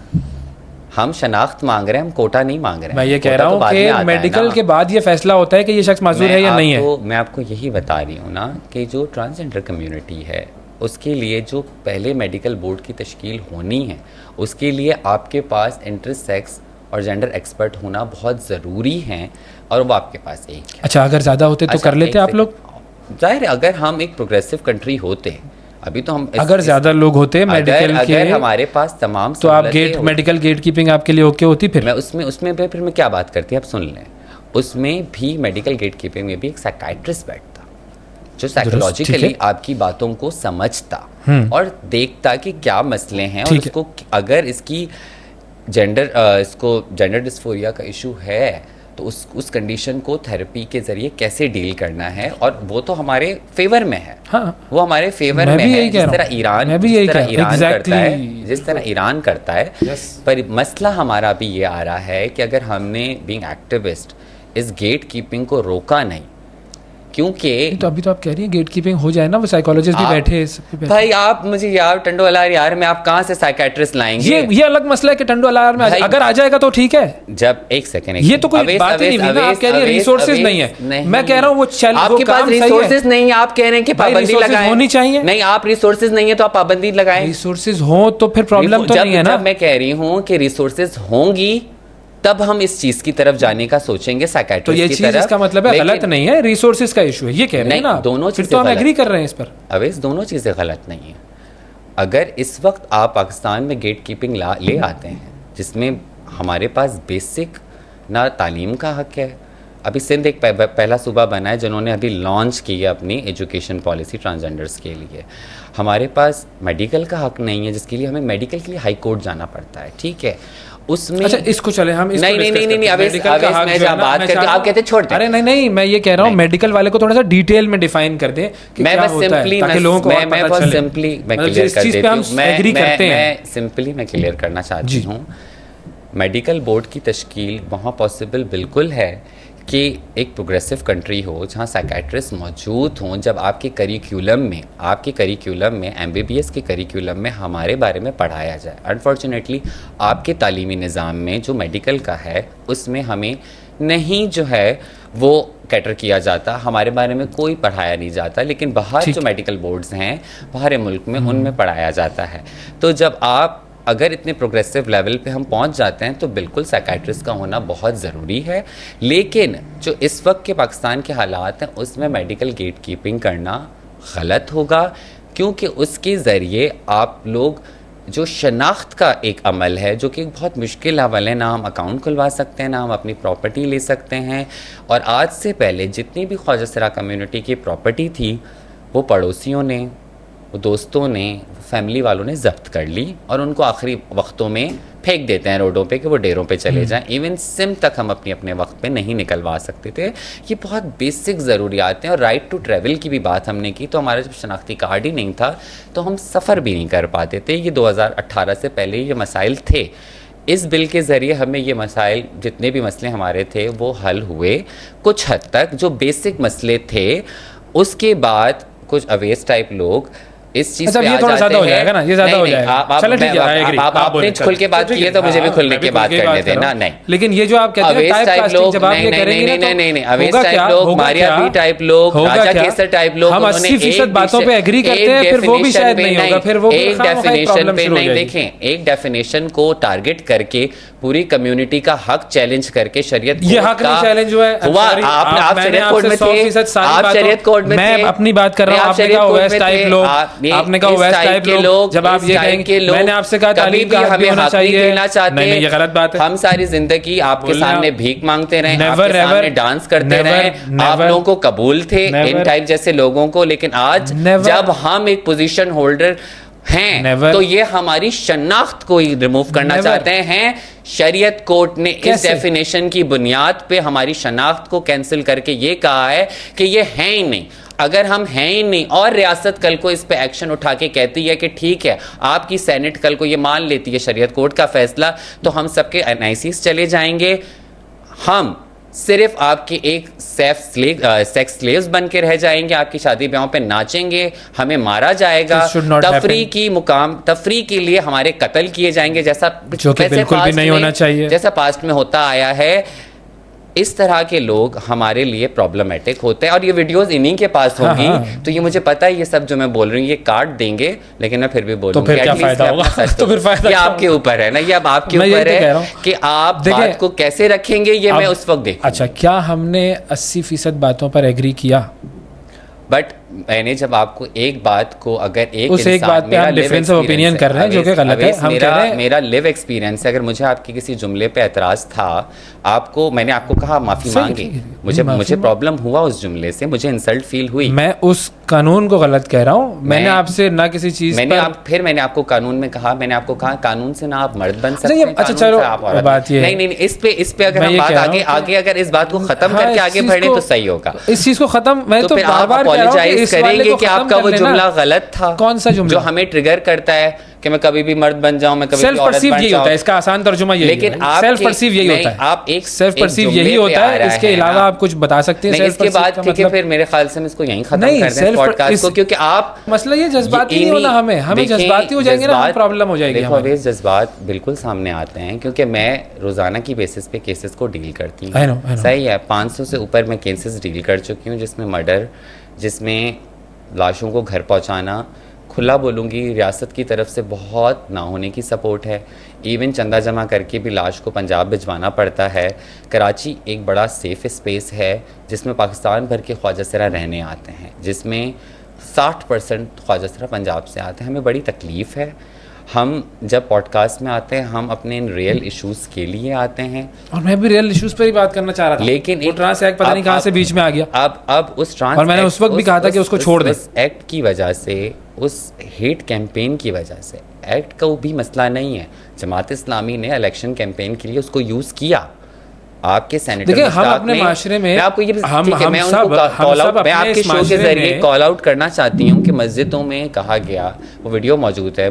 हम शनाख्त मांग रहे हैं, हम कोटा नहीं मांग रहे हैं। मैं ये कह रहा हूँ कि मेडिकल के बाद ये फैसला होता है कि ये शख्स माजूर है या नहीं है। मैं आपको यही बता रही हूँ ना कि जो ट्रांसजेंडर कम्युनिटी है उसके लिए जो पहले मेडिकल बोर्ड की तश्कील होनी है, उसके लिए आपके पास इंटरसेक्स और जेंडर एक्सपर्ट होना बहुत ज़रूरी है, और वो आपके पास एक है। अच्छा, अगर ज़्यादा होते तो कर लेते आप लोग? जाहिर है, अगर हम एक प्रोग्रेसिव कंट्री होते, अभी तो हम अगर ज़्यादा लोग होते मेडिकल के, अगर हमारे पास तमाम, तो आप मेडिकल गेट कीपिंग आपके लिए ओके होती? फिर मैं उसमें फिर मैं क्या बात करती, आप सुन लें, उसमें भी मेडिकल गेट कीपिंग में भी एक साइकाइट्रिस्ट बैठता जो साइकोलॉजिकली आपकी बातों को समझता और देखता कि क्या मसले हैं, और उसको अगर इसकी जेंडर डिस्फोरिया का इशू है तो उस कंडीशन को थेरेपी के जरिए कैसे डील करना है, और वो तो हमारे फेवर में है। हाँ, वो हमारे फेवर में है, जिस तरह ईरान करता है। पर मसला हमारा भी ये आ रहा है कि अगर हमने बीइंग एक्टिविस्ट इस गेट कीपिंग को रोका नहीं, क्योंकि तो अभी तो आप कह रही हैं गेट कीपिंग हो जाए ना, वो साइकोलॉजिस्ट भी बैठे। भाई आप मुझे यार टंडो अलार यार में आप कहाँ से साइकेट्रिस्ट लाएंगे? ये अलग मसला है कि टंडो अलार में अगर आ जाएगा तो ठीक है। जब एक सेकंड, ये तो कोई बात ही नहीं ना। आप कह रही है रिसोर्सेज नहीं है, मैं कह रहा हूँ वो आपके पास रिसोर्सेज नहीं है, आप कह रहे हैं कि पाबंदी लगाएं, होनी चाहिए। नहीं, आप रिसोर्सेज नहीं है तो आप पाबंदी लगाएं। रिसोर्सेज हो तो फिर प्रॉब्लम तो नहीं है ना। मैं कह रही हूँ कि रिसोर्सेज होंगी तब हम इस चीज की तरफ जाने का सोचेंगे, साइकियाट्रिस्ट तो ये चीज इसका मतलब है गलत नहीं है, रिसोर्सेज का इशू है, ये कह रहे हैं ना। दोनों चीजें तो हम एग्री कर रहे हैं इस पर। अवेश, दोनों चीजें गलत नहीं है। अगर इस वक्त आप पाकिस्तान में गेट कीपिंग ले आते हैं जिसमें हमारे पास बेसिक ना तालीम का हक है, अभी सिंध एक पहला सूबा बना है जिन्होंने अभी लॉन्च की है अपनी एजुकेशन पॉलिसी ट्रांसजेंडर्स के लिए। हमारे पास मेडिकल का हक नहीं है जिसके लिए हमें मेडिकल के लिए हाई कोर्ट जाना पड़ता है, ठीक है। उसमें अच्छा इसको चले हम इसको नहीं discuss करते हैं। अवेश Medical का हक मैं जो है जहाँ ना, बात मैं करके चाहता आप हूँ- कहते छोड़ दें। अरे नहीं मैं ये कह रहा हूँ नहीं। मेडिकल वाले को थोड़ा सा डिटेल में डिफाइन कर दें कि मैं क्या बस होता है, सिंपली ताकि लोगों को और मैं पता बहुत चले। सिंपली मैं मतलब क्लियर इस कर चीज़ पे देती हम हूँ। एग्री करते हैं। मैं सिंपली मैं क्लियर करना चाहती हूँ। मेडिकल बोर्ड की तश्कील वहाँ पॉसिबल बिल्कुल है कि एक प्रोग्रेसिव कंट्री हो जहाँ साइकेट्रिस्ट मौजूद हों, जब आपके करिकुलम में एमबीबीएस के करिकुलम में हमारे बारे में पढ़ाया जाए। अनफॉर्चुनेटली आपके तालीमी निज़ाम में जो मेडिकल का है उसमें हमें नहीं जो है वो कैटर किया जाता, हमारे बारे में कोई पढ़ाया नहीं जाता, लेकिन बाहर जो मेडिकल बोर्ड्स हैं बाहर मुल्क में उनमें पढ़ाया जाता है। तो जब आप अगर इतने प्रोग्रेसिव लेवल पे हम पहुंच जाते हैं तो बिल्कुल साइकेट्रिस्ट का होना बहुत ज़रूरी है। लेकिन जो इस वक्त के पाकिस्तान के हालात हैं उसमें मेडिकल गेट कीपिंग करना गलत होगा, क्योंकि उसके ज़रिए आप लोग जो शनाख्त का एक अमल है जो कि एक बहुत मुश्किल अमल है, ना हम अकाउंट खुलवा सकते हैं, ना हम अपनी प्रॉपर्टी ले सकते हैं। और आज से पहले जितनी भी ख्वाजा सरा कम्युनिटी की प्रॉपर्टी थी वो पड़ोसियों ने, वो दोस्तों ने, फैमिली वालों ने जब्त कर ली और उनको आखिरी वक्तों में फेंक देते हैं रोडों पे कि वो डेरों पे चले जाएं। इवन सिम तक हम अपने वक्त पे नहीं निकलवा सकते थे। ये बहुत बेसिक ज़रूरियात हैं। और राइट टू ट्रैवल की भी बात हमने की तो हमारा जब शनाख्ती कार्ड ही नहीं था तो हम सफ़र भी नहीं कर पाते थे। ये 2018 से पहले ये मसाइल थे। इस बिल के ज़रिए हमें ये मसाइल, जितने भी मसले हमारे थे वो हल हुए कुछ हद तक। जो बेसिक मसले थे उसके बाद कुछ अवेस टाइप लोग इस चीज पे आ जाते हैं। हो जाएगा ना, ये ज्यादा हो जाएगा। चलो ठीक है, आपने खुल के बात की है तो मुझे भी खुलने के बात करने देना। नहीं, लेकिन ये जो आप कहते हैं टाइप कास्टिंग, जब आप ये करेंगे ना नहीं अवेश टाइप लोग, मारिया बी टाइप लोग, राजा केसर टाइप लोग, हम 80% बातों पे एग्री करते हैं, फिर वो भी शायद नहीं होगा, फिर वो एक डेफिनेशन पे नहीं। देखें, एक डेफिनेशन को टारगेट करके पूरी कम्युनिटी का हक चैलेंज करके शरीयत ये हक नहीं चैलेंज हुआ है। आप शरीयत कोड में थे, आप शरीयत कोड में थे, मैं अपनी बात कर रहा हूं, आपने कहा ओएस टाइप लोग, आपने कहा ओएस टाइप लोग, जब आप ये कहेंगे मैंने आपसे कहा तालीम का हक भी होना चाहिए, नहीं ये गलत बात है। हम सारी जिंदगी आपके सामने भीख मांगते रहे, आपके सामने डांस करते रहे, आप लोगों को कबूल थे इन टाइप जैसे लोगों को, लेकिन आज जब हम एक पोजीशन होल्डर हैं तो ये हमारी शनाख्त को ही रिमूव करना चाहते हैं। शरीयत कोर्ट ने इस डेफिनेशन की बुनियाद पे हमारी शनाख्त को कैंसिल करके ये कहा है कि ये है ही नहीं। अगर हम हैं ही नहीं और रियासत कल को इस पे एक्शन उठा के कहती है कि ठीक है, आपकी सेनेट कल को ये मान लेती है शरीयत कोर्ट का फैसला, तो हम सबके एनआईसीज चले जाएंगे, हम सिर्फ आपके एक सेक्स स्लेव्स बन के रह जाएंगे, आपकी शादी ब्याहों पे नाचेंगे, हमें मारा जाएगा, तफरी के लिए हमारे कत्ल किए जाएंगे, जैसा जो कि बिल्कुल भी नहीं होना चाहिए, जैसा पास्ट में होता आया है। इस तरह के लोग हमारे लिए प्रॉब्लमेटिक होते हैं और ये वीडियोस इन्हीं के पास होगी। तो ये मुझे पता है, ये सब जो मैं बोल रही हूँ ये काट देंगे, लेकिन मैं फिर भी बोलूंगी तो फिर क्या फायदा होगा? तो फिर फायदा ये आपके ऊपर है ना, ये अब आपके ऊपर है कि आप बात को कैसे रखेंगे, ये मैं उस वक्त देखूंगा। अच्छा, क्या हमने 80% बातों पर एग्री किया? बट मैंने जब आपको एक बात को, अगर एक बात पे हम डिफरेंस ऑफ ओपिनियन कर रहे हैं जो कि गलत है, हम कह रहे हैं मेरा लिव एक्सपीरियंस है। अगर मुझे आपके किसी जुमले पे एतराज था, मैंने आपको कहा माफी मांगी, मुझे प्रॉब्लम हुआ उस जुमले से, मुझे इंसल्ट फील हुई, मैं उस कानून को गलत कह रहा हूँ। मैंने आपसे ना किसी चीज फिर मैंने आपको कानून में कहा, मैंने आपको कहा कानून से ना आप मर्द बन सकते हैं। अच्छा चलो, बात ये नहीं इस पे अगर हम बात आगे अगर इस बात को खत्म करके आगे बढ़े तो सही होगा। इस चीज को खत्म, मैं तो बार-बार अपॉलोजाइज करेंगे कि आपका वो जुमला गलत था। कौन सा जुमला? जो हमें ट्रिगर करता है कि मैं कभी भी मर्द बन जाऊं, मैं कभी सेल्फ परसीव यही होता है, इसका आसान तर्जुमा यही है। लेकिन सेल्फ परसीव यही होता है, आप एक सेल्फ परसीव यही होता है। इसके अलावा आप कुछ बता सकते हैं? इसके बाद ठीक है, फिर मेरे ख्याल से हम इसको यहीं खत्म कर दें पॉडकास्ट को, क्योंकि आप मसला ये जज्बाती नहीं होना, हमें जज्बाती हो जाएंगे ना, प्रॉब्लम हो जाएगी। देखो जज्बात बिल्कुल सामने आते हैं, क्योंकि मैं रोजाना की बेसिस पे केसेस को डील करती हूँ। सही है, 500 से ऊपर मैं केसेस डील कर चुकी हूँ, जिसमें मर्डर, जिसमें लाशों को घर पहुँचाना। खुला बोलूँगी, रियासत की तरफ से बहुत ना होने की सपोर्ट है। इवन चंदा जमा करके भी लाश को पंजाब भिजवाना पड़ता है। कराची एक बड़ा सेफ़ स्पेस है जिसमें पाकिस्तान भर के ख्वाजा सरा रहने आते हैं, जिसमें 60% ख्वाजा सरा पंजाब से आते हैं। हमें बड़ी तकलीफ़ है। हम जब पॉडकास्ट में आते हैं हम अपने इन रियल इश्यूज़ के लिए आते हैं, और मैं भी रियल इश्यूज पर ही बात करना चाह रहा था, लेकिन वो ट्रांस एक्ट पता नहीं कहाँ से बीच में आ गया। अब उस ट्रांस और मैंने उस वक्त भी कहा था कि उसको छोड़ दे। उस एक्ट की वजह से, उस हेट कैंपेन की वजह से, एक्ट का भी मसला नहीं है, जमात इस्लामी ने इलेक्शन कैंपेन के लिए उसको यूज़ किया। आपके सेनेटर देखिए हम अपने माशरे में, मैं आपको ये हम मैं सब कॉल आउट, मैं आपके शो के जरिए में कॉल आउट करना चाहती हूँ कि मस्जिदों में कहा गया, वो वीडियो मौजूद है,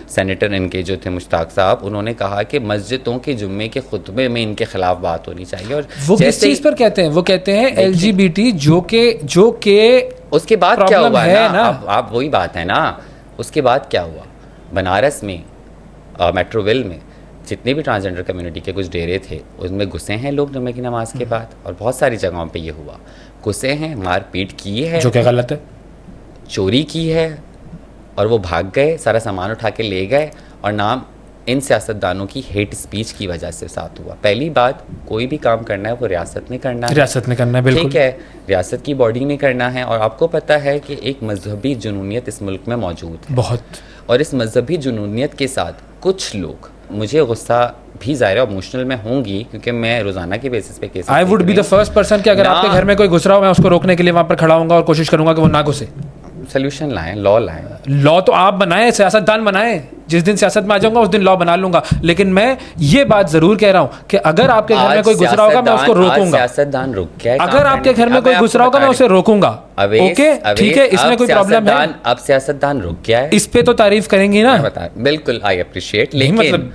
सेनेटर इनके जो थे मुश्ताक साहब, उन्होंने कहा कि मस्जिदों के जुम्मे के खुतबे में इनके खिलाफ बात होनी चाहिए। और वो किस चीज़ पर कहते हैं? वो कहते हैं LGBT जो के उसके बाद क्या हुआ है ना? आप वही बात है ना, उसके बाद क्या हुआ? बनारस में मेट्रोविल में जितने भी ट्रांसजेंडर कम्युनिटी के कुछ डेरे थे उसमें घुसे हैं लोग जुम्मे की नमाज के बाद, और बहुत सारी जगहों पे ये हुआ, घुसे हैं, मारपीट की है, जो क्या गलत है, चोरी की है, और वो भाग गए, सारा सामान उठा के ले गए, और नाम इन सियासतदानों की हेट स्पीच की वजह से साथ हुआ। पहली बात, कोई भी काम करना है वो रियासत में करना है, रियासत में करना है, बिल्कुल ठीक है, रियासत की बॉडी में करना है। और आपको पता है कि एक मजहबी जुनूनियत इस मुल्क में मौजूद है बहुत, और इस मजहबी जुनूनियत के साथ कुछ लोग, मुझे गुस्सा भी ज़ाहिर इमोशनल में होंगी क्योंकि मैं रोज़ाना के बेसिस पे cases, I would be the first person कि अगर आपके घर में कोई घुस रहा हो मैं उसको रोकने के लिए वहाँ पर खड़ा होऊंगा और कोशिश करूंगा कि वो ना घुसे। सोल्यूशन लाएं, लॉ लाएं। लॉ तो आप बनाएं, सियासतदान बनाएं, जिस दिन सियासत में आ जाऊंगा उस दिन लॉ बना लूंगा, लेकिन मैं ये बात जरूर कह रहा हूँ कि अगर आपके घर में कोई घुस रहा होगा मैं उसको रोकूंगा। सियासतदान रुक गया, अगर आपके घर में कोई घुस रहा होगा मैं उसे रोकूंगा। ओके ठीक है, इसमें कोई प्रॉब्लम है? अब सियासतदान रुक गया है, इस पे तो तारीफ करेंगी ना? बिल्कुल, आई अप्रिशिएट, लेकिन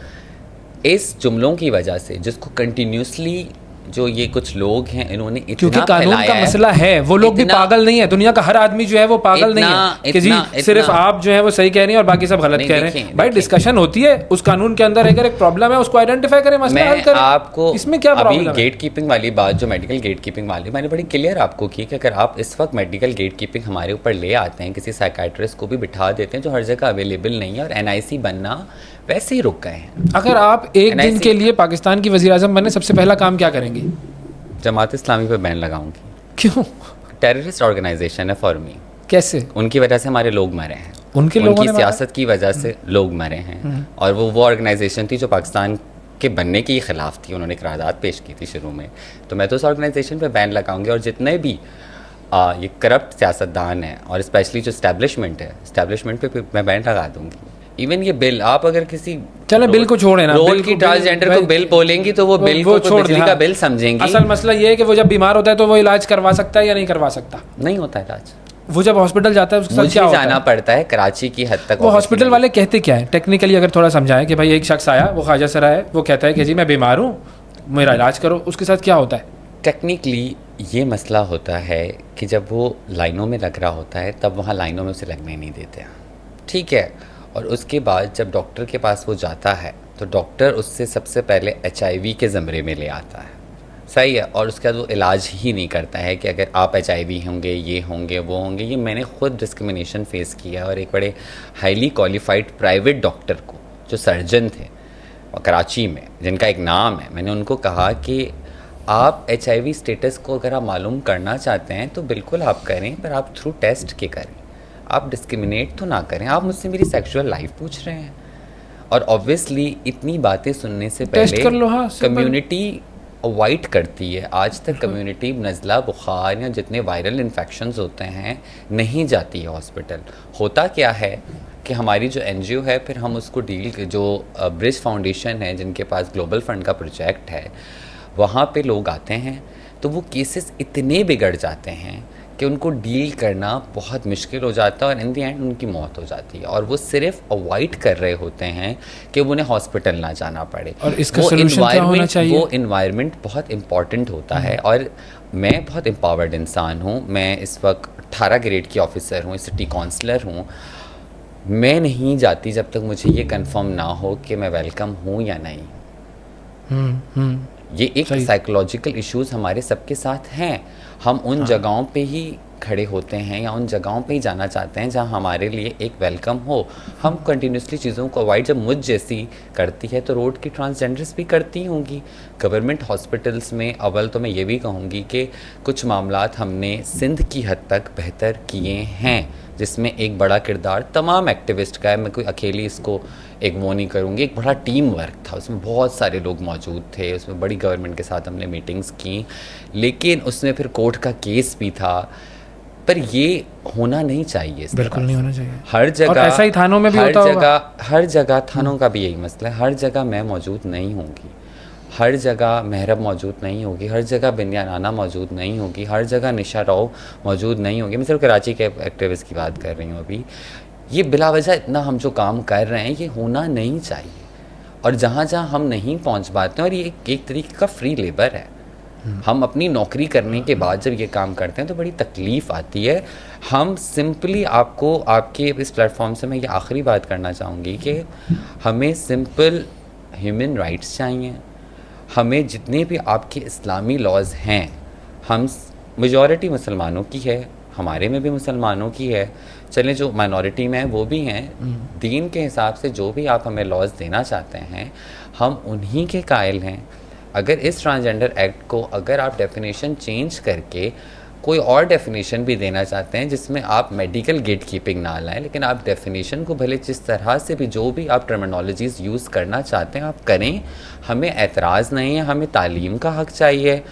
इस जुमलों की वजह से जिसको कंटिन्यूसली जो ये कुछ लोग हैं इन्होंने इतना, क्योंकि कानून का मसला है, वो लोग भी पागल नहीं है, दुनिया का हर आदमी जो है वो पागल नहीं है कि जी सिर्फ आप जो है वो सही कह रही हैं और बाकी सब गलत कह रहे हैं। भाई डिस्कशन होती है, उस कानून के अंदर अगर एक प्रॉब्लम है उसको आइडेंटिफाई करें, मसला हल करें। आपको इसमें क्या प्रॉब्लम है? गेट कीपिंग वाली बात, जो मेडिकल गेट कीपिंग वाली, मैंने बड़ी क्लियर आपको की कि अगर आप इस वक्त मेडिकल गेट कीपिंग हमारे ऊपर ले आते हैं, किसी साइकाइट्रिस्ट को भी बिठा देते हैं जो हर जगह अवेलेबल नहीं है, और NIC बनना वैसे ही रुक गए हैं। अगर आप एक दिन के लिए पाकिस्तान की वज़ीर आज़म बने, सबसे पहला काम क्या करेंगी? जमात इस्लामी पे बैन लगाऊंगी। क्यों? टेररिस्ट ऑर्गेनाइजेशन है फॉर मी। कैसे? उनकी वजह से हमारे लोग मरे हैं, उनकी सियासत की वजह से लोग मरे हैं, और वो ऑर्गेनाइजेशन थी जो पाकिस्तान के बनने के खिलाफ थी, उन्होंने करारदाद पेश की थी शुरू में, तो मैं तो उस ऑर्गेनाइजेशन पे बैन लगाऊंगी। और जितने भी ये करप्ट सियासतदान हैं और स्पेशली जो स्टैब्लिशमेंट है, स्टैब्लिशमेंट पे मैं बैन लगा दूंगी। इवन ये बिल, आप अगर किसी चले बिल को छोड़े ना, रोल की ट्रांसजेंडर को बिल बोलेंगी तो वो बिल को बिजली का बिल समझेंगी। असल मसला ये है कि वो जब बीमार होता है तो वो इलाज करवा सकता है या नहीं करवा सकता? नहीं होता है इलाज। वो जब हॉस्पिटल जाता है उसके साथ क्या होता है? जाना पड़ता है कराची की हद तक। वो हॉस्पिटल वाले कहते क्या है टेक्निकली, अगर थोड़ा समझाएं कि भाई एक शख्स आया, वो ख्वाजा सरा है, वो कहता है कि जी मैं बीमार हूँ, मेरा इलाज करो, उसके साथ क्या होता है? टेक्निकली ये मसला होता है कि जब वो लाइनों में लग रहा होता है तब वहाँ लाइनों में उसे लगने नहीं देते, ठीक है, और उसके बाद जब डॉक्टर के पास वो जाता है तो डॉक्टर उससे सबसे पहले HIV के ज़मरे में ले आता है, सही है, और उसके बाद वो इलाज ही नहीं करता है कि अगर आप HIV होंगे, ये होंगे, वो होंगे। ये मैंने खुद डिस्क्रिमिनेशन फेस किया, और एक बड़े हाईली क्वालिफाइड प्राइवेट डॉक्टर को जो सर्जन थे कराची में, जिनका एक नाम है, मैंने उनको कहा कि आप HIV स्टेटस को अगर आप मालूम करना चाहते हैं तो बिल्कुल आप करें, पर आप थ्रू टेस्ट के करें, आप डिस्क्रिमिनेट तो ना करें। आप मुझसे मेरी सेक्सुअल लाइफ पूछ रहे हैं, और ऑब्वियसली इतनी बातें सुनने से पहले कम्युनिटी अवॉइड करती है। आज तक कम्युनिटी नज़ला, बुखार या जितने वायरल इन्फेक्शंस होते हैं नहीं जाती है हॉस्पिटल। होता क्या है कि हमारी जो NGO है, फिर हम उसको डील, जो ब्रिज फाउंडेशन है जिनके पास ग्लोबल फंड का प्रोजेक्ट है, वहाँ पे लोग आते हैं तो वो केसेस इतने बिगड़ जाते हैं कि उनको डील करना बहुत मुश्किल हो जाता है, और इन द एंड उनकी मौत हो जाती है, और वो सिर्फ अवॉइड कर रहे होते हैं कि उन्हें हॉस्पिटल ना जाना पड़े। और इसका सॉल्यूशन क्या होना चाहिए? वो इन्वायरमेंट बहुत इंपॉर्टेंट होता है, और मैं बहुत एम्पावर्ड इंसान हूँ। मैं इस वक्त 18 ग्रेड की ऑफिसर हूँ, सिटी काउंसलर हूँ। मैं नहीं जाती जब तक मुझे ये कंफर्म ना हो कि मैं वेलकम हूँ या नहीं। ये एक साइकोलॉजिकल इश्यूज हमारे सबके साथ हैं। हम उन जगहों पे ही खड़े होते हैं या उन जगहों पे ही जाना चाहते हैं जहाँ हमारे लिए एक वेलकम हो। हम कंटिन्यूसली चीज़ों को अवॉइड जब मुझ जैसी करती है तो रोड की ट्रांसजेंडर्स भी करती होंगी। गवर्नमेंट हॉस्पिटल्स में अव्वल तो मैं ये भी कहूँगी कि कुछ मामलात हमने सिंध की हद तक बेहतर किए हैं, जिसमें एक बड़ा किरदार तमाम एक्टिविस्ट का है। मैं कोई अकेली इसको एक वो नहीं करूँगी, एक बड़ा टीम वर्क था, उसमें बहुत सारे लोग मौजूद थे, उसमें बड़ी गवर्नमेंट के साथ हमने मीटिंग्स की, लेकिन उसमें फिर कोर्ट का केस भी था। पर ये होना नहीं चाहिए, बिल्कुल नहीं होना चाहिए। हर जगह, और ऐसा ही थानों में भी होता होगा। हर जगह थानों का भी यही मसला है, हर जगह मैं मौजूद नहीं होंगी, हर जगह महरब मौजूद नहीं होगी, हर जगह बिंदिया नाना मौजूद नहीं होगी, हर जगह निशा राव मौजूद नहीं होगी। मैं सिर्फ कराची के एक्टिविस्ट की बात कर रही हूँ अभी। ये बिलावजह इतना हम जो काम कर रहे हैं ये होना नहीं चाहिए, और जहाँ जहाँ हम नहीं पहुँच पाते हैं, और ये एक तरीके का फ्री लेबर है। हम अपनी नौकरी करने के बाद जब ये काम करते हैं तो बड़ी तकलीफ़ आती है। हम सिंपली आपको आपके इस प्लेटफॉर्म से मैं ये आखिरी बात करना चाहूँगी कि हमें सिंपल ह्यूमन राइट्स चाहिए। हमें जितने भी आपके इस्लामी लॉज हैं, हम मेजॉरिटी मुसलमानों की है, हमारे में भी मुसलमानों की है, चलें जो माइनॉरिटी में है वो भी हैं, दीन के हिसाब से जो भी आप हमें लॉज देना चाहते हैं हम उन्हीं के कायल हैं। अगर इस ट्रांसजेंडर एक्ट को अगर आप डेफिनेशन चेंज करके कोई और डेफिनेशन भी देना चाहते हैं जिसमें आप मेडिकल गेट कीपिंग ना लाएं, लेकिन आप डेफिनेशन को भले जिस तरह से भी जो भी आप टर्मिनोलॉजीज़ यूज़ करना चाहते हैं आप करें, हमें एतराज़ नहीं है। हमें तालीम का हक़ चाहिए,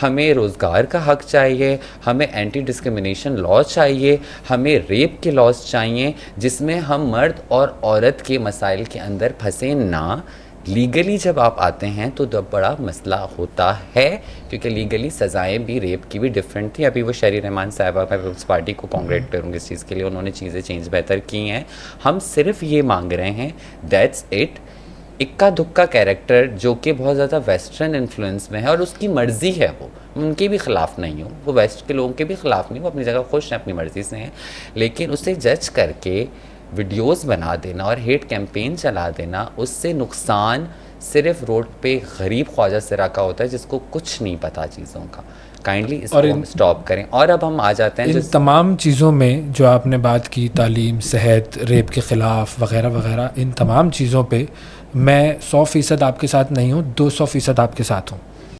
हमें रोज़गार का हक़ चाहिए, हमें एंटी डिस्क्रिमिनेशन लॉ चाहिए, हमें रेप के लॉज चाहिए जिसमें हम मर्द और औरत के मसाइल के अंदर फंसे ना। लीगली जब आप आते हैं तो जब बड़ा मसला होता है, क्योंकि लीगली सज़ाएं भी रेप की भी डिफरेंट थी। अभी वो शहरी रहमान साहबा, मैं उस पार्टी को कांग्रेट करूँगी इस चीज़ के लिए, उन्होंने चीज़ें चेंज बेहतर की हैं। हम सिर्फ ये मांग रहे हैं, दैट्स इट। इक्का दुक्का कैरेक्टर जो कि बहुत ज़्यादा वेस्टर्न इन्फ्लुएंस में है और उसकी मर्ज़ी है, वो उनके भी ख़िलाफ़ नहीं हो, वो वेस्ट के लोगों के भी ख़िलाफ़ नहीं, वो अपनी जगह खुश हैं, अपनी मर्ज़ी से हैं, लेकिन उसे जज करके वीडियोस बना देना और हेट कैंपेन चला देना, उससे नुकसान सिर्फ रोड पे गरीब ख्वाजा सिरा का होता है जिसको कुछ नहीं पता चीज़ों का। काइंडली इसको स्टॉप करें। और अब हम आ जाते हैं इन तमाम चीज़ों में जो आपने बात की, तालीम, सेहत, रेप के ख़िलाफ़ वगैरह वगैरह, इन तमाम चीज़ों पे मैं 100% आपके साथ नहीं हूँ, 200% आपके साथ हूँ।